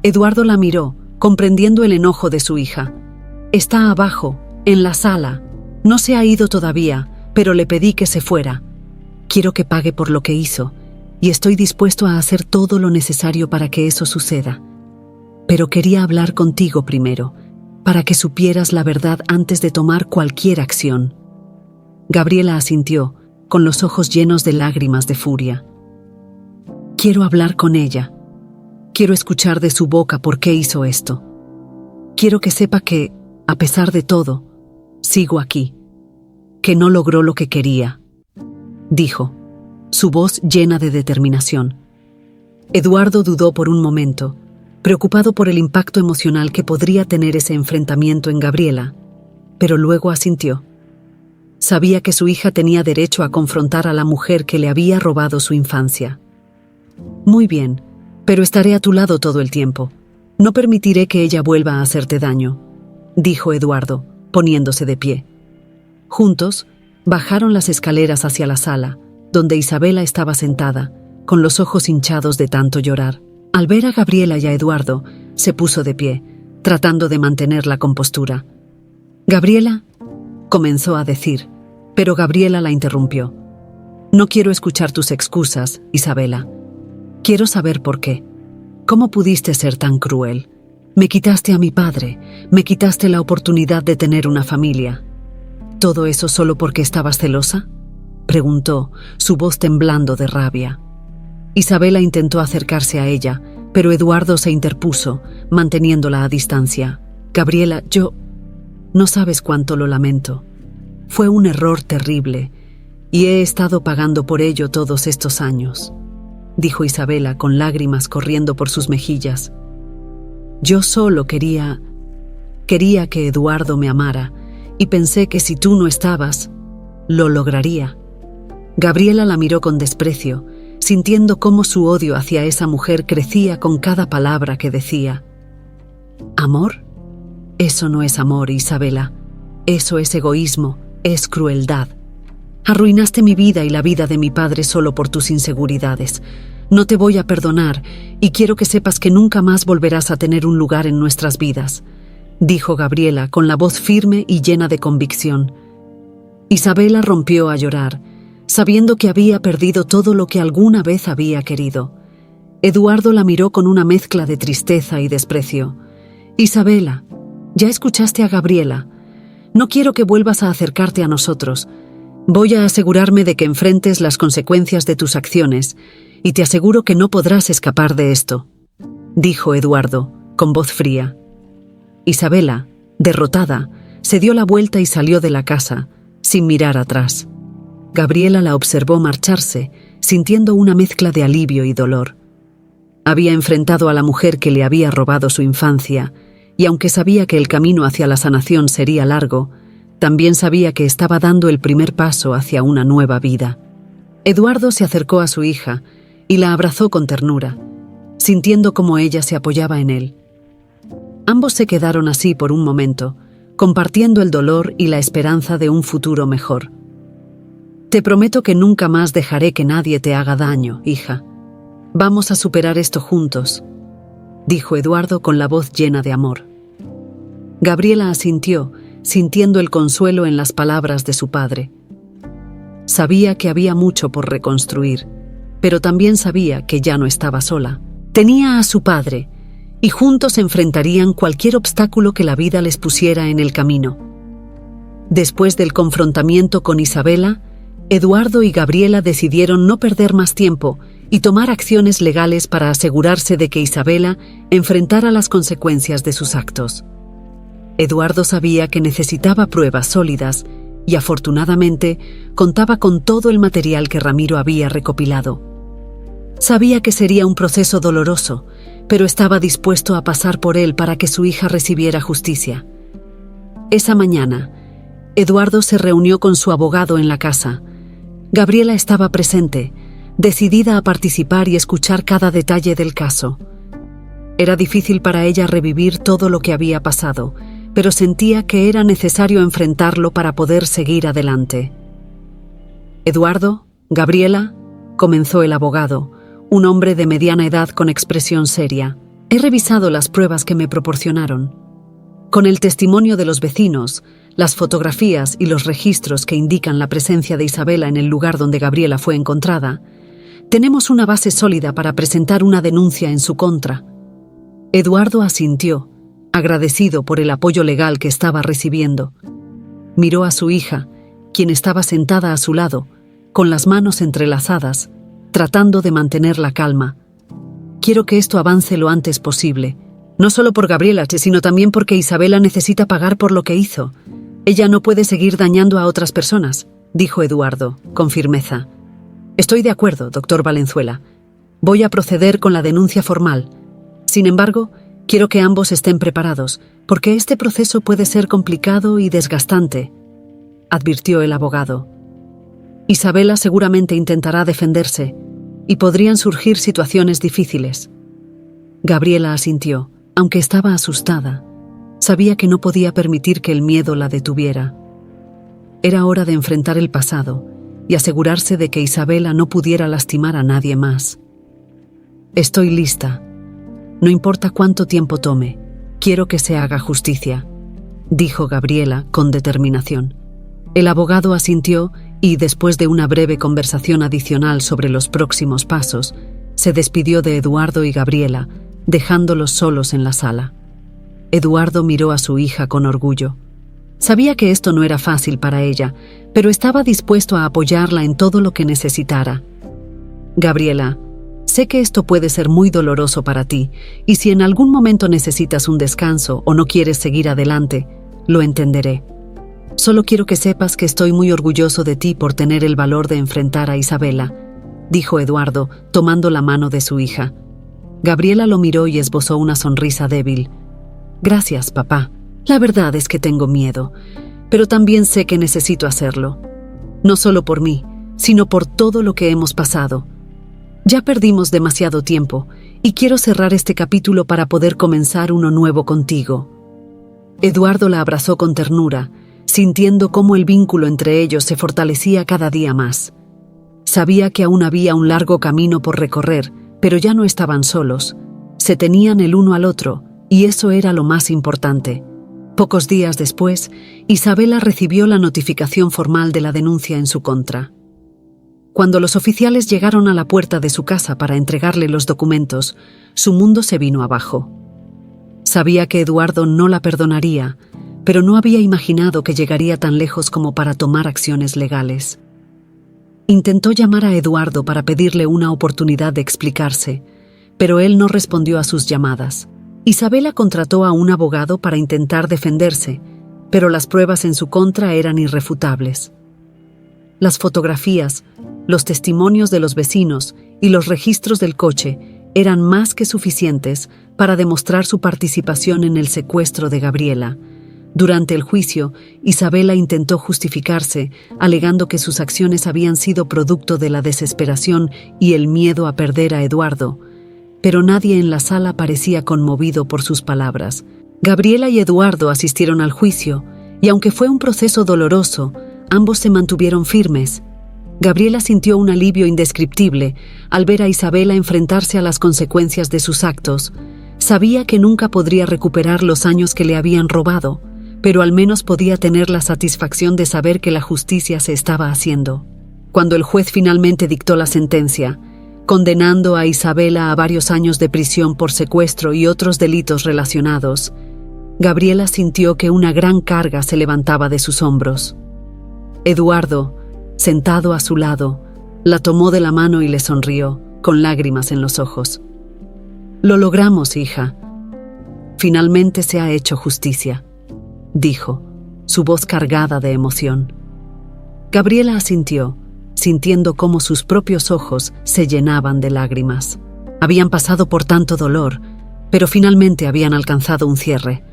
Eduardo la miró, comprendiendo el enojo de su hija. Está abajo, en la sala. No se ha ido todavía, pero le pedí que se fuera. Quiero que pague por lo que hizo, y estoy dispuesto a hacer todo lo necesario para que eso suceda. Pero quería hablar contigo primero, para que supieras la verdad antes de tomar cualquier acción. Gabriela asintió, con los ojos llenos de lágrimas de furia. Quiero hablar con ella. Quiero escuchar de su boca por qué hizo esto. Quiero que sepa que, a pesar de todo, sigo aquí, que no logró lo que quería, dijo, su voz llena de determinación. Eduardo dudó por un momento, preocupado por el impacto emocional que podría tener ese enfrentamiento en Gabriela, pero luego asintió. Sabía que su hija tenía derecho a confrontar a la mujer que le había robado su infancia. Muy bien, pero estaré a tu lado todo el tiempo. No permitiré que ella vuelva a hacerte daño, dijo Eduardo, poniéndose de pie. Juntos, bajaron las escaleras hacia la sala, donde Isabela estaba sentada, con los ojos hinchados de tanto llorar. Al ver a Gabriela y a Eduardo, se puso de pie, tratando de mantener la compostura. «Gabriela», comenzó a decir, pero Gabriela la interrumpió. «No quiero escuchar tus excusas, Isabela. Quiero saber por qué. ¿Cómo pudiste ser tan cruel? Me quitaste a mi padre, me quitaste la oportunidad de tener una familia. ¿Todo eso solo porque estabas celosa?», preguntó, su voz temblando de rabia. Isabela intentó acercarse a ella, pero Eduardo se interpuso, manteniéndola a distancia. «Gabriela, no sabes cuánto lo lamento. Fue un error terrible, y he estado pagando por ello todos estos años», dijo Isabela con lágrimas corriendo por sus mejillas. «Yo solo quería que Eduardo me amara, y pensé que si tú no estabas, lo lograría». Gabriela la miró con desprecio, sintiendo cómo su odio hacia esa mujer crecía con cada palabra que decía. «¿Amor? Eso no es amor, Isabela. Eso es egoísmo, es crueldad. Arruinaste mi vida y la vida de mi padre solo por tus inseguridades. No te voy a perdonar y quiero que sepas que nunca más volverás a tener un lugar en nuestras vidas», dijo Gabriela con la voz firme y llena de convicción. Isabela rompió a llorar, sabiendo que había perdido todo lo que alguna vez había querido. Eduardo la miró con una mezcla de tristeza y desprecio. «Isabela, ya escuchaste a Gabriela. No quiero que vuelvas a acercarte a nosotros. Voy a asegurarme de que enfrentes las consecuencias de tus acciones, y te aseguro que no podrás escapar de esto», dijo Eduardo, con voz fría. Isabela, derrotada, se dio la vuelta y salió de la casa, sin mirar atrás. Gabriela la observó marcharse, sintiendo una mezcla de alivio y dolor. Había enfrentado a la mujer que le había robado su infancia, y aunque sabía que el camino hacia la sanación sería largo, también sabía que estaba dando el primer paso hacia una nueva vida. Eduardo se acercó a su hija y la abrazó con ternura, sintiendo cómo ella se apoyaba en él. Ambos se quedaron así por un momento, compartiendo el dolor y la esperanza de un futuro mejor. «Te prometo que nunca más dejaré que nadie te haga daño, hija. Vamos a superar esto juntos», dijo Eduardo con la voz llena de amor. Gabriela asintió, sintiendo el consuelo en las palabras de su padre. Sabía que había mucho por reconstruir, pero también sabía que ya no estaba sola. Tenía a su padre, y juntos enfrentarían cualquier obstáculo que la vida les pusiera en el camino. Después del confrontamiento con Isabela, Eduardo y Gabriela decidieron no perder más tiempo y tomar acciones legales para asegurarse de que Isabela enfrentara las consecuencias de sus actos. Eduardo sabía que necesitaba pruebas sólidas y afortunadamente contaba con todo el material que Ramiro había recopilado. Sabía que sería un proceso doloroso, pero estaba dispuesto a pasar por él para que su hija recibiera justicia. Esa mañana, Eduardo se reunió con su abogado en la casa. Gabriela estaba presente, decidida a participar y escuchar cada detalle del caso. Era difícil para ella revivir todo lo que había pasado, pero sentía que era necesario enfrentarlo para poder seguir adelante. «Eduardo, Gabriela», comenzó el abogado, un hombre de mediana edad con expresión seria. «He revisado las pruebas que me proporcionaron. Con el testimonio de los vecinos, las fotografías y los registros que indican la presencia de Isabela en el lugar donde Gabriela fue encontrada, tenemos una base sólida para presentar una denuncia en su contra». Eduardo asintió, agradecido por el apoyo legal que estaba recibiendo. Miró a su hija, quien estaba sentada a su lado, con las manos entrelazadas, tratando de mantener la calma. «Quiero que esto avance lo antes posible, no solo por Gabriela, sino también porque Isabela necesita pagar por lo que hizo. Ella no puede seguir dañando a otras personas», dijo Eduardo, con firmeza. «Estoy de acuerdo, doctor Valenzuela. Voy a proceder con la denuncia formal. Sin embargo, quiero que ambos estén preparados, porque este proceso puede ser complicado y desgastante», advirtió el abogado. «Isabela seguramente intentará defenderse, y podrían surgir situaciones difíciles». Gabriela asintió, aunque estaba asustada. Sabía que no podía permitir que el miedo la detuviera. Era hora de enfrentar el pasado y asegurarse de que Isabela no pudiera lastimar a nadie más. «Estoy lista. No importa cuánto tiempo tome, quiero que se haga justicia», dijo Gabriela con determinación. El abogado asintió y, después de una breve conversación adicional sobre los próximos pasos, se despidió de Eduardo y Gabriela, dejándolos solos en la sala. Eduardo miró a su hija con orgullo. Sabía que esto no era fácil para ella, pero estaba dispuesto a apoyarla en todo lo que necesitara. «Gabriela, sé que esto puede ser muy doloroso para ti, y si en algún momento necesitas un descanso o no quieres seguir adelante, lo entenderé. Solo quiero que sepas que estoy muy orgulloso de ti por tener el valor de enfrentar a Isabela», dijo Eduardo, tomando la mano de su hija. Gabriela lo miró y esbozó una sonrisa débil. «Gracias, papá. La verdad es que tengo miedo, pero también sé que necesito hacerlo. No solo por mí, sino por todo lo que hemos pasado. Ya perdimos demasiado tiempo y quiero cerrar este capítulo para poder comenzar uno nuevo contigo». Eduardo la abrazó con ternura, sintiendo cómo el vínculo entre ellos se fortalecía cada día más. Sabía que aún había un largo camino por recorrer, pero ya no estaban solos. Se tenían el uno al otro, y eso era lo más importante. Pocos días después, Isabela recibió la notificación formal de la denuncia en su contra. Cuando los oficiales llegaron a la puerta de su casa para entregarle los documentos, su mundo se vino abajo. Sabía que Eduardo no la perdonaría, pero no había imaginado que llegaría tan lejos como para tomar acciones legales. Intentó llamar a Eduardo para pedirle una oportunidad de explicarse, pero él no respondió a sus llamadas. Isabela contrató a un abogado para intentar defenderse, pero las pruebas en su contra eran irrefutables. Las fotografías, los testimonios de los vecinos y los registros del coche eran más que suficientes para demostrar su participación en el secuestro de Gabriela. Durante el juicio, Isabela intentó justificarse, alegando que sus acciones habían sido producto de la desesperación y el miedo a perder a Eduardo, pero nadie en la sala parecía conmovido por sus palabras. Gabriela y Eduardo asistieron al juicio, y aunque fue un proceso doloroso, ambos se mantuvieron firmes. Gabriela sintió un alivio indescriptible al ver a Isabela enfrentarse a las consecuencias de sus actos. Sabía que nunca podría recuperar los años que le habían robado, pero al menos podía tener la satisfacción de saber que la justicia se estaba haciendo. Cuando el juez finalmente dictó la sentencia, condenando a Isabela a varios años de prisión por secuestro y otros delitos relacionados, Gabriela sintió que una gran carga se levantaba de sus hombros. Eduardo, sentado a su lado, la tomó de la mano y le sonrió, con lágrimas en los ojos. «Lo logramos, hija. Finalmente se ha hecho justicia», dijo, su voz cargada de emoción. Gabriela asintió, sintiendo cómo sus propios ojos se llenaban de lágrimas. Habían pasado por tanto dolor, pero finalmente habían alcanzado un cierre.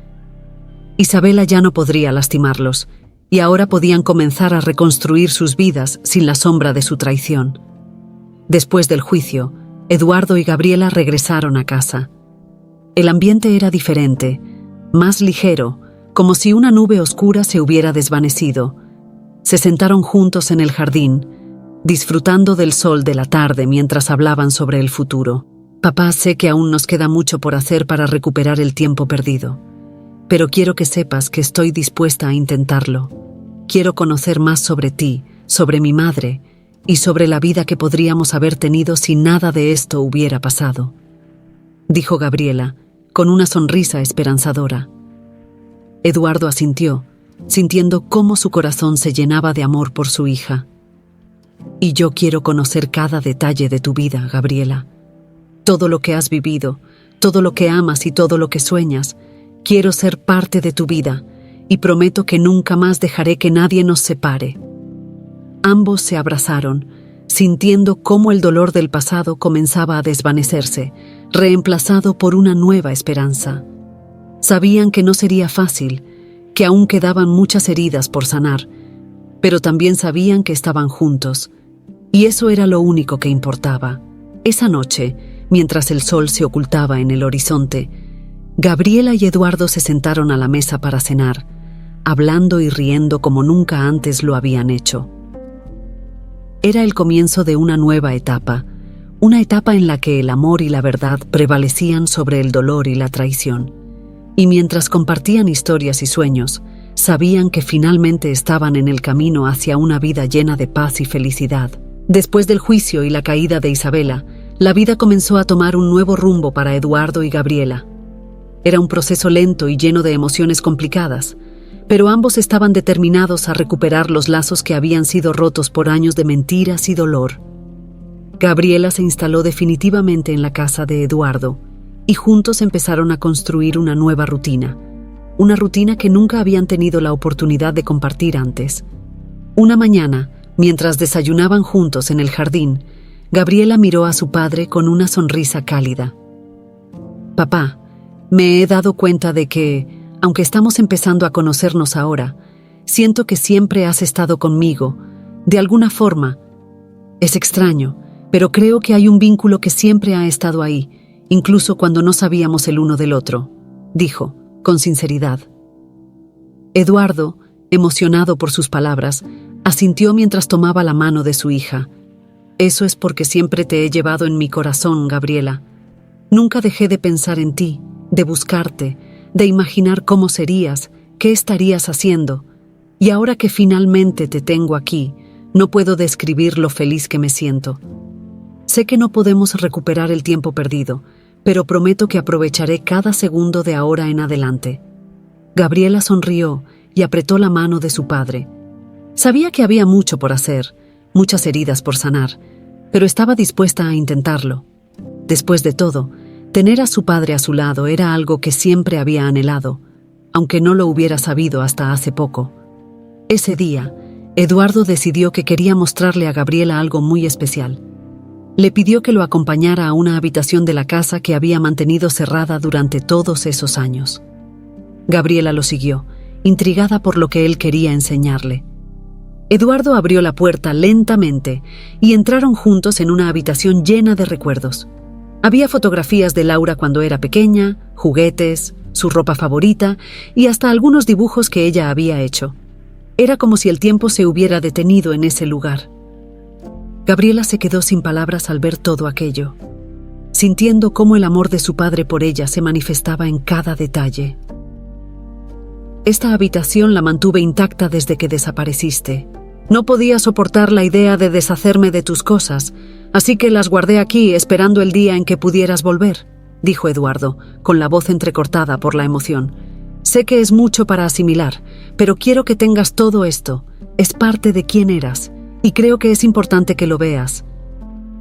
Isabela ya no podría lastimarlos, y ahora podían comenzar a reconstruir sus vidas sin la sombra de su traición. Después del juicio, Eduardo y Gabriela regresaron a casa. El ambiente era diferente, más ligero, como si una nube oscura se hubiera desvanecido. Se sentaron juntos en el jardín, disfrutando del sol de la tarde mientras hablaban sobre el futuro. «Papá, sé que aún nos queda mucho por hacer para recuperar el tiempo perdido, pero quiero que sepas que estoy dispuesta a intentarlo. Quiero conocer más sobre ti, sobre mi madre y sobre la vida que podríamos haber tenido si nada de esto hubiera pasado», dijo Gabriela, con una sonrisa esperanzadora. Eduardo asintió, sintiendo cómo su corazón se llenaba de amor por su hija. «Y yo quiero conocer cada detalle de tu vida, Gabriela. Todo lo que has vivido, todo lo que amas y todo lo que sueñas. Quiero ser parte de tu vida y prometo que nunca más dejaré que nadie nos separe». Ambos se abrazaron, sintiendo cómo el dolor del pasado comenzaba a desvanecerse, reemplazado por una nueva esperanza. Sabían que no sería fácil, que aún quedaban muchas heridas por sanar, pero también sabían que estaban juntos, y eso era lo único que importaba. Esa noche, mientras el sol se ocultaba en el horizonte, Gabriela y Eduardo se sentaron a la mesa para cenar, hablando y riendo como nunca antes lo habían hecho. Era el comienzo de una nueva etapa, una etapa en la que el amor y la verdad prevalecían sobre el dolor y la traición. Y mientras compartían historias y sueños, sabían que finalmente estaban en el camino hacia una vida llena de paz y felicidad. Después del juicio y la caída de Isabela, la vida comenzó a tomar un nuevo rumbo para Eduardo y Gabriela. Era un proceso lento y lleno de emociones complicadas, pero ambos estaban determinados a recuperar los lazos que habían sido rotos por años de mentiras y dolor. Gabriela se instaló definitivamente en la casa de Eduardo, y juntos empezaron a construir una nueva rutina, una rutina que nunca habían tenido la oportunidad de compartir antes. Una mañana, mientras desayunaban juntos en el jardín, Gabriela miró a su padre con una sonrisa cálida. «Papá, me he dado cuenta de que, aunque estamos empezando a conocernos ahora, siento que siempre has estado conmigo, de alguna forma. Es extraño, pero creo que hay un vínculo que siempre ha estado ahí, incluso cuando no sabíamos el uno del otro», dijo, con sinceridad. Eduardo, emocionado por sus palabras, asintió mientras tomaba la mano de su hija. «Eso es porque siempre te he llevado en mi corazón, Gabriela. Nunca dejé de pensar en ti, de buscarte, de imaginar cómo serías, qué estarías haciendo. Y ahora que finalmente te tengo aquí, no puedo describir lo feliz que me siento. Sé que no podemos recuperar el tiempo perdido, pero prometo que aprovecharé cada segundo de ahora en adelante». Gabriela sonrió y apretó la mano de su padre. Sabía que había mucho por hacer, muchas heridas por sanar, pero estaba dispuesta a intentarlo. Después de todo, tener a su padre a su lado era algo que siempre había anhelado, aunque no lo hubiera sabido hasta hace poco. Ese día, Eduardo decidió que quería mostrarle a Gabriela algo muy especial. Le pidió que lo acompañara a una habitación de la casa que había mantenido cerrada durante todos esos años. Gabriela lo siguió, intrigada por lo que él quería enseñarle. Eduardo abrió la puerta lentamente y entraron juntos en una habitación llena de recuerdos. Había fotografías de Laura cuando era pequeña, juguetes, su ropa favorita y hasta algunos dibujos que ella había hecho. Era como si el tiempo se hubiera detenido en ese lugar. Gabriela se quedó sin palabras al ver todo aquello, sintiendo cómo el amor de su padre por ella se manifestaba en cada detalle. «Esta habitación la mantuve intacta desde que desapareciste. No podía soportar la idea de deshacerme de tus cosas, Así que las guardé aquí esperando el día en que pudieras volver, dijo Eduardo, con la voz entrecortada por la emoción. Sé que es mucho para asimilar, pero quiero que tengas todo esto. Es parte de quién eras, y creo que es importante que lo veas.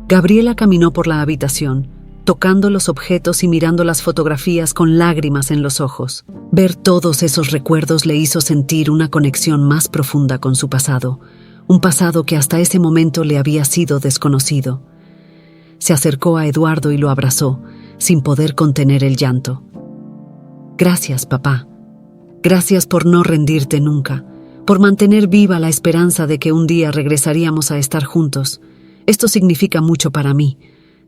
Gabriela caminó por la habitación, tocando los objetos y mirando las fotografías con lágrimas en los ojos. Ver todos esos recuerdos le hizo sentir una conexión más profunda con su pasado, un pasado que hasta ese momento le había sido desconocido. Se acercó a Eduardo y lo abrazó, sin poder contener el llanto. Gracias, papá. Gracias por no rendirte nunca, por mantener viva la esperanza de que un día regresaríamos a estar juntos. Esto significa mucho para mí,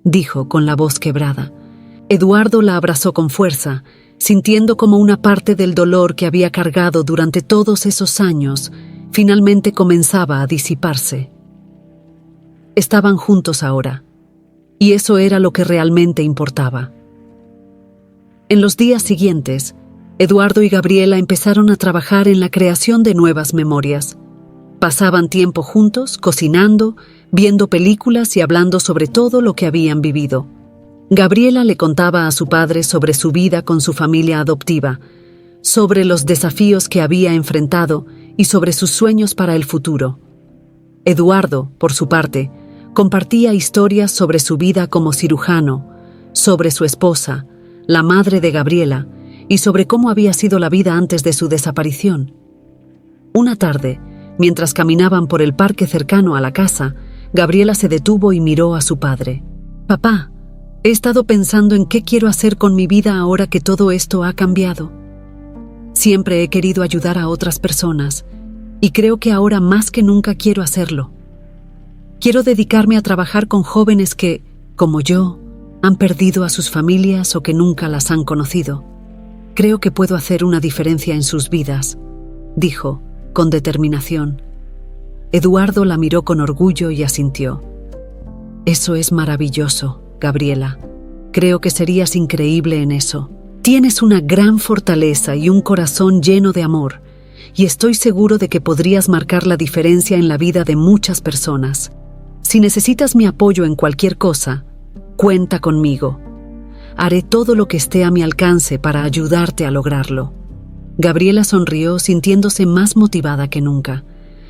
dijo con la voz quebrada. Eduardo la abrazó con fuerza, sintiendo como una parte del dolor que había cargado durante todos esos años finalmente comenzaba a disiparse. Estaban juntos ahora, y eso era lo que realmente importaba. En los días siguientes, Eduardo y Gabriela empezaron a trabajar en la creación de nuevas memorias. Pasaban tiempo juntos, cocinando, viendo películas y hablando sobre todo lo que habían vivido. Gabriela le contaba a su padre sobre su vida con su familia adoptiva, sobre los desafíos que había enfrentado y sobre sus sueños para el futuro. Eduardo, por su parte, compartía historias sobre su vida como cirujano, sobre su esposa, la madre de Gabriela, y sobre cómo había sido la vida antes de su desaparición. Una tarde, mientras caminaban por el parque cercano a la casa, Gabriela se detuvo y miró a su padre. «Papá, he estado pensando en qué quiero hacer con mi vida ahora que todo esto ha cambiado. Siempre he querido ayudar a otras personas, y creo que ahora más que nunca quiero hacerlo. Quiero dedicarme a trabajar con jóvenes que, como yo, han perdido a sus familias o que nunca las han conocido. Creo que puedo hacer una diferencia en sus vidas», dijo, con determinación. Eduardo la miró con orgullo y asintió. «Eso es maravilloso, Gabriela. Creo que serías increíble en eso. Tienes una gran fortaleza y un corazón lleno de amor, y estoy seguro de que podrías marcar la diferencia en la vida de muchas personas. Si necesitas mi apoyo en cualquier cosa, cuenta conmigo. Haré todo lo que esté a mi alcance para ayudarte a lograrlo». Gabriela sonrió, sintiéndose más motivada que nunca.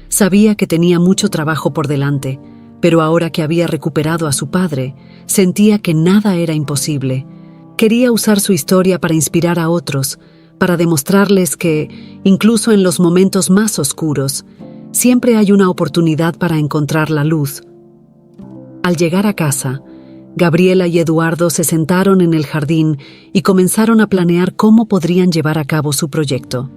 Sabía que tenía mucho trabajo por delante, pero ahora que había recuperado a su padre, sentía que nada era imposible. Quería usar su historia para inspirar a otros, para demostrarles que, incluso en los momentos más oscuros, siempre hay una oportunidad para encontrar la luz. Al llegar a casa, Gabriela y Eduardo se sentaron en el jardín y comenzaron a planear cómo podrían llevar a cabo su proyecto.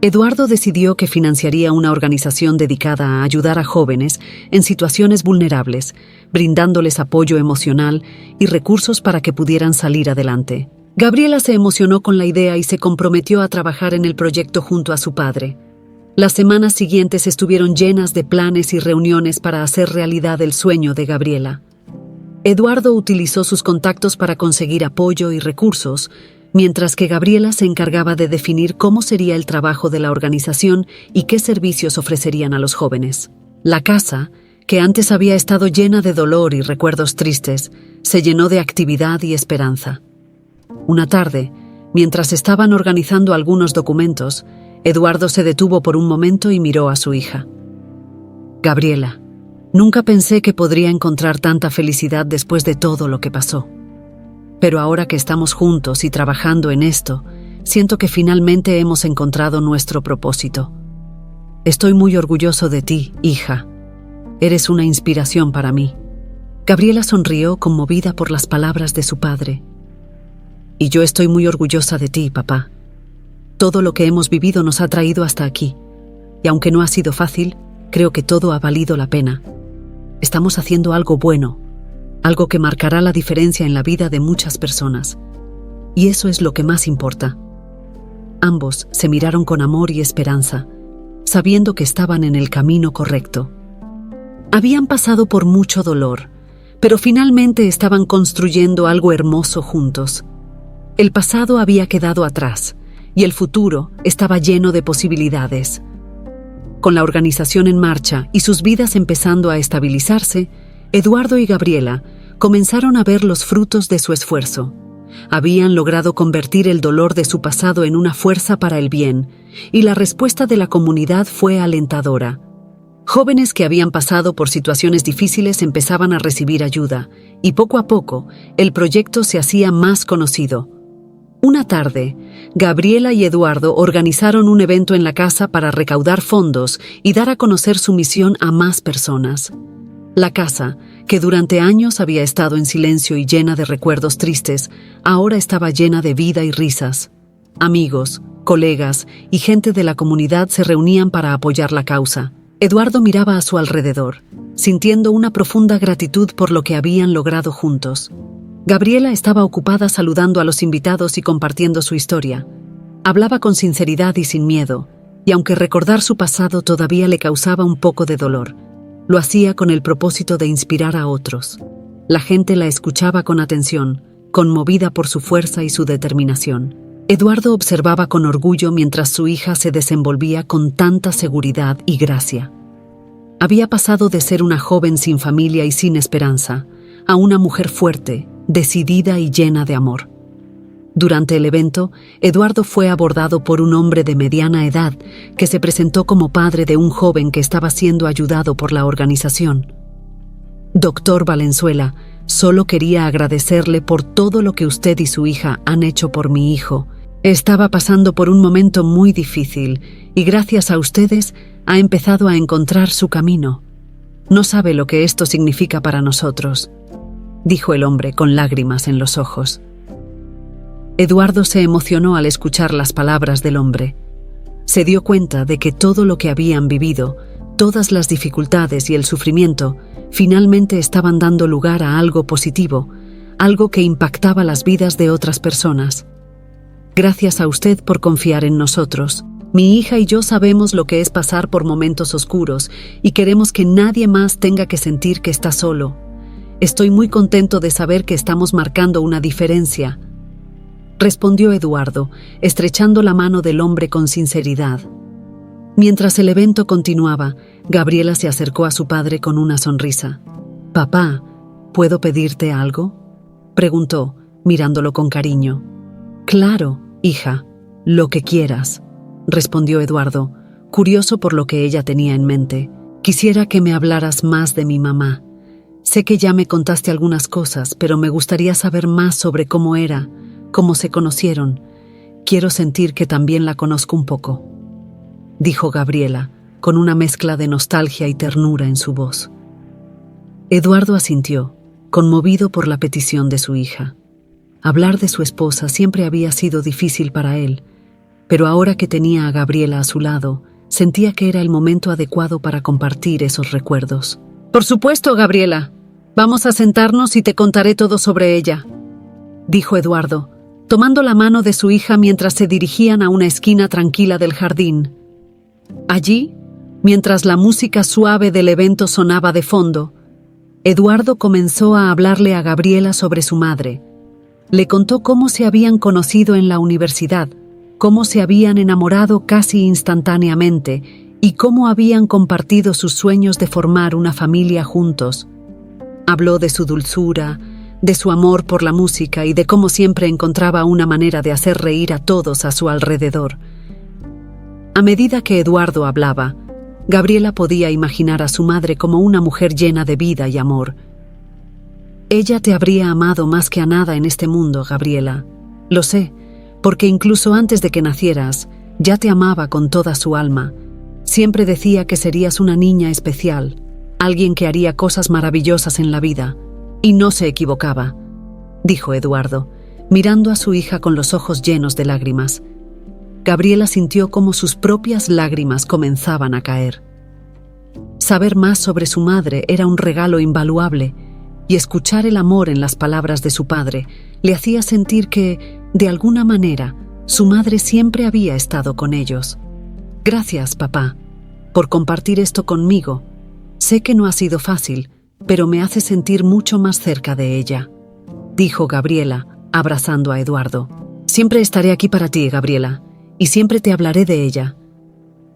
Eduardo decidió que financiaría una organización dedicada a ayudar a jóvenes en situaciones vulnerables, brindándoles apoyo emocional y recursos para que pudieran salir adelante. Gabriela se emocionó con la idea y se comprometió a trabajar en el proyecto junto a su padre. Las semanas siguientes estuvieron llenas de planes y reuniones para hacer realidad el sueño de Gabriela. Eduardo utilizó sus contactos para conseguir apoyo y recursos, mientras que Gabriela se encargaba de definir cómo sería el trabajo de la organización y qué servicios ofrecerían a los jóvenes. La casa, que antes había estado llena de dolor y recuerdos tristes, se llenó de actividad y esperanza. Una tarde, mientras estaban organizando algunos documentos, Eduardo se detuvo por un momento y miró a su hija. «Gabriela, nunca pensé que podría encontrar tanta felicidad después de todo lo que pasó. Pero ahora que estamos juntos y trabajando en esto, siento que finalmente hemos encontrado nuestro propósito. Estoy muy orgulloso de ti, hija. Eres una inspiración para mí». Gabriela sonrió conmovida por las palabras de su padre. «Y yo estoy muy orgullosa de ti, papá. Todo lo que hemos vivido nos ha traído hasta aquí, y aunque no ha sido fácil, creo que todo ha valido la pena. Estamos haciendo algo bueno, algo que marcará la diferencia en la vida de muchas personas. Y eso es lo que más importa». Ambos se miraron con amor y esperanza, sabiendo que estaban en el camino correcto. Habían pasado por mucho dolor, pero finalmente estaban construyendo algo hermoso juntos. El pasado había quedado atrás, y el futuro estaba lleno de posibilidades. Con la organización en marcha y sus vidas empezando a estabilizarse, Eduardo y Gabriela comenzaron a ver los frutos de su esfuerzo. Habían logrado convertir el dolor de su pasado en una fuerza para el bien, y la respuesta de la comunidad fue alentadora. Jóvenes que habían pasado por situaciones difíciles empezaban a recibir ayuda, y poco a poco el proyecto se hacía más conocido. Una tarde, Gabriela y Eduardo organizaron un evento en la casa para recaudar fondos y dar a conocer su misión a más personas. La casa, que durante años había estado en silencio y llena de recuerdos tristes, ahora estaba llena de vida y risas. Amigos, colegas y gente de la comunidad se reunían para apoyar la causa. Eduardo miraba a su alrededor, sintiendo una profunda gratitud por lo que habían logrado juntos. Gabriela estaba ocupada saludando a los invitados y compartiendo su historia. Hablaba con sinceridad y sin miedo, y aunque recordar su pasado todavía le causaba un poco de dolor, lo hacía con el propósito de inspirar a otros. La gente la escuchaba con atención, conmovida por su fuerza y su determinación. Eduardo observaba con orgullo mientras su hija se desenvolvía con tanta seguridad y gracia. Había pasado de ser una joven sin familia y sin esperanza, a una mujer fuerte, decidida y llena de amor. Durante el evento, Eduardo fue abordado por un hombre de mediana edad que se presentó como padre de un joven que estaba siendo ayudado por la organización. Doctor Valenzuela, solo quería agradecerle por todo lo que usted y su hija han hecho por mi hijo. Estaba pasando por un momento muy difícil y gracias a ustedes ha empezado a encontrar su camino. No sabe lo que esto significa para nosotros, dijo el hombre con lágrimas en los ojos. Eduardo se emocionó al escuchar las palabras del hombre. Se dio cuenta de que todo lo que habían vivido, todas las dificultades y el sufrimiento, finalmente estaban dando lugar a algo positivo, algo que impactaba las vidas de otras personas. Gracias a usted por confiar en nosotros. Mi hija y yo sabemos lo que es pasar por momentos oscuros y queremos que nadie más tenga que sentir que está solo. Estoy muy contento de saber que estamos marcando una diferencia, respondió Eduardo, estrechando la mano del hombre con sinceridad. Mientras el evento continuaba, Gabriela se acercó a su padre con una sonrisa. «Papá, ¿puedo pedirte algo?», preguntó, mirándolo con cariño. «Claro, hija, lo que quieras», respondió Eduardo, curioso por lo que ella tenía en mente. «Quisiera que me hablaras más de mi mamá. Sé que ya me contaste algunas cosas, pero me gustaría saber más sobre cómo era, cómo se conocieron. Quiero sentir que también la conozco un poco», dijo Gabriela, con una mezcla de nostalgia y ternura en su voz. Eduardo asintió, conmovido por la petición de su hija. Hablar de su esposa siempre había sido difícil para él, pero ahora que tenía a Gabriela a su lado, sentía que era el momento adecuado para compartir esos recuerdos. «Por supuesto, Gabriela. Vamos a sentarnos y te contaré todo sobre ella», dijo Eduardo, tomando la mano de su hija mientras se dirigían a una esquina tranquila del jardín. Allí, mientras la música suave del evento sonaba de fondo, Eduardo comenzó a hablarle a Gabriela sobre su madre. Le contó cómo se habían conocido en la universidad, cómo se habían enamorado casi instantáneamente y cómo habían compartido sus sueños de formar una familia juntos. Habló de su dulzura, de su amor por la música y de cómo siempre encontraba una manera de hacer reír a todos a su alrededor. A medida que Eduardo hablaba, Gabriela podía imaginar a su madre como una mujer llena de vida y amor. «Ella te habría amado más que a nada en este mundo, Gabriela. Lo sé, porque incluso antes de que nacieras, ya te amaba con toda su alma. Siempre decía que serías una niña especial, alguien que haría cosas maravillosas en la vida. Y no se equivocaba», dijo Eduardo, mirando a su hija con los ojos llenos de lágrimas. Gabriela sintió cómo sus propias lágrimas comenzaban a caer. Saber más sobre su madre era un regalo invaluable, y escuchar el amor en las palabras de su padre le hacía sentir que, de alguna manera, su madre siempre había estado con ellos. «Gracias, papá, por compartir esto conmigo. Sé que no ha sido fácil, pero me hace sentir mucho más cerca de ella», dijo Gabriela, abrazando a Eduardo. «Siempre estaré aquí para ti, Gabriela, y siempre te hablaré de ella.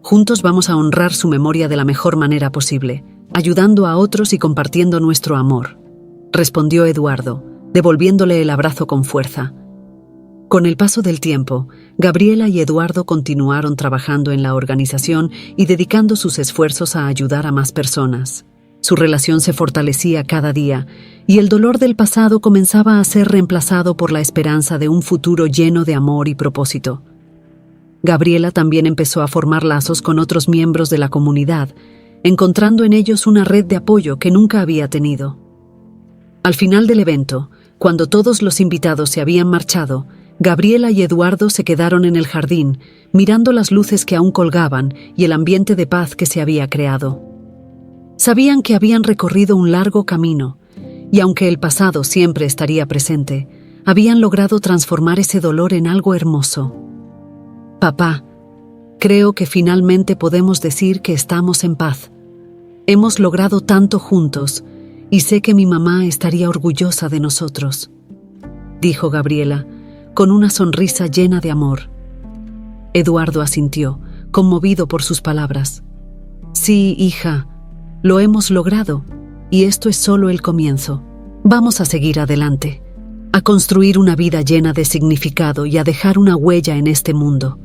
Juntos vamos a honrar su memoria de la mejor manera posible. ayudando a otros y compartiendo nuestro amor, respondió Eduardo, devolviéndole el abrazo con fuerza. Con el paso del tiempo, Gabriela y Eduardo continuaron trabajando en la organización y dedicando sus esfuerzos a ayudar a más personas. Su relación se fortalecía cada día y el dolor del pasado comenzaba a ser reemplazado por la esperanza de un futuro lleno de amor y propósito. Gabriela también empezó a formar lazos con otros miembros de la comunidad, encontrando en ellos una red de apoyo que nunca había tenido. Al final del evento, cuando todos los invitados se habían marchado, Gabriela y Eduardo se quedaron en el jardín, mirando las luces que aún colgaban y el ambiente de paz que se había creado. Sabían que habían recorrido un largo camino, y aunque el pasado siempre estaría presente, habían logrado transformar ese dolor en algo hermoso. Papá, creo que finalmente podemos decir que estamos en paz. Hemos logrado tanto juntos, y sé que mi mamá estaría orgullosa de nosotros, dijo Gabriela, con una sonrisa llena de amor. Eduardo asintió, conmovido por sus palabras. Sí, hija, lo hemos logrado, y esto es solo el comienzo. Vamos a seguir adelante, a construir una vida llena de significado y a dejar una huella en este mundo.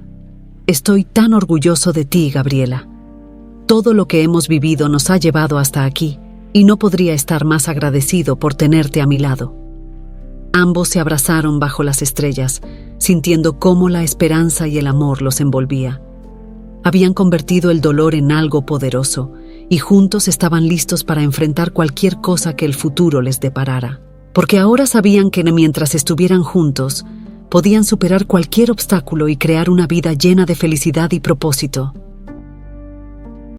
Estoy tan orgulloso de ti, Gabriela. Todo lo que hemos vivido nos ha llevado hasta aquí, y no podría estar más agradecido por tenerte a mi lado. Ambos se abrazaron bajo las estrellas, sintiendo cómo la esperanza y el amor los envolvía. Habían convertido el dolor en algo poderoso, y juntos estaban listos para enfrentar cualquier cosa que el futuro les deparara. Porque ahora sabían que mientras estuvieran juntos, podían superar cualquier obstáculo y crear una vida llena de felicidad y propósito.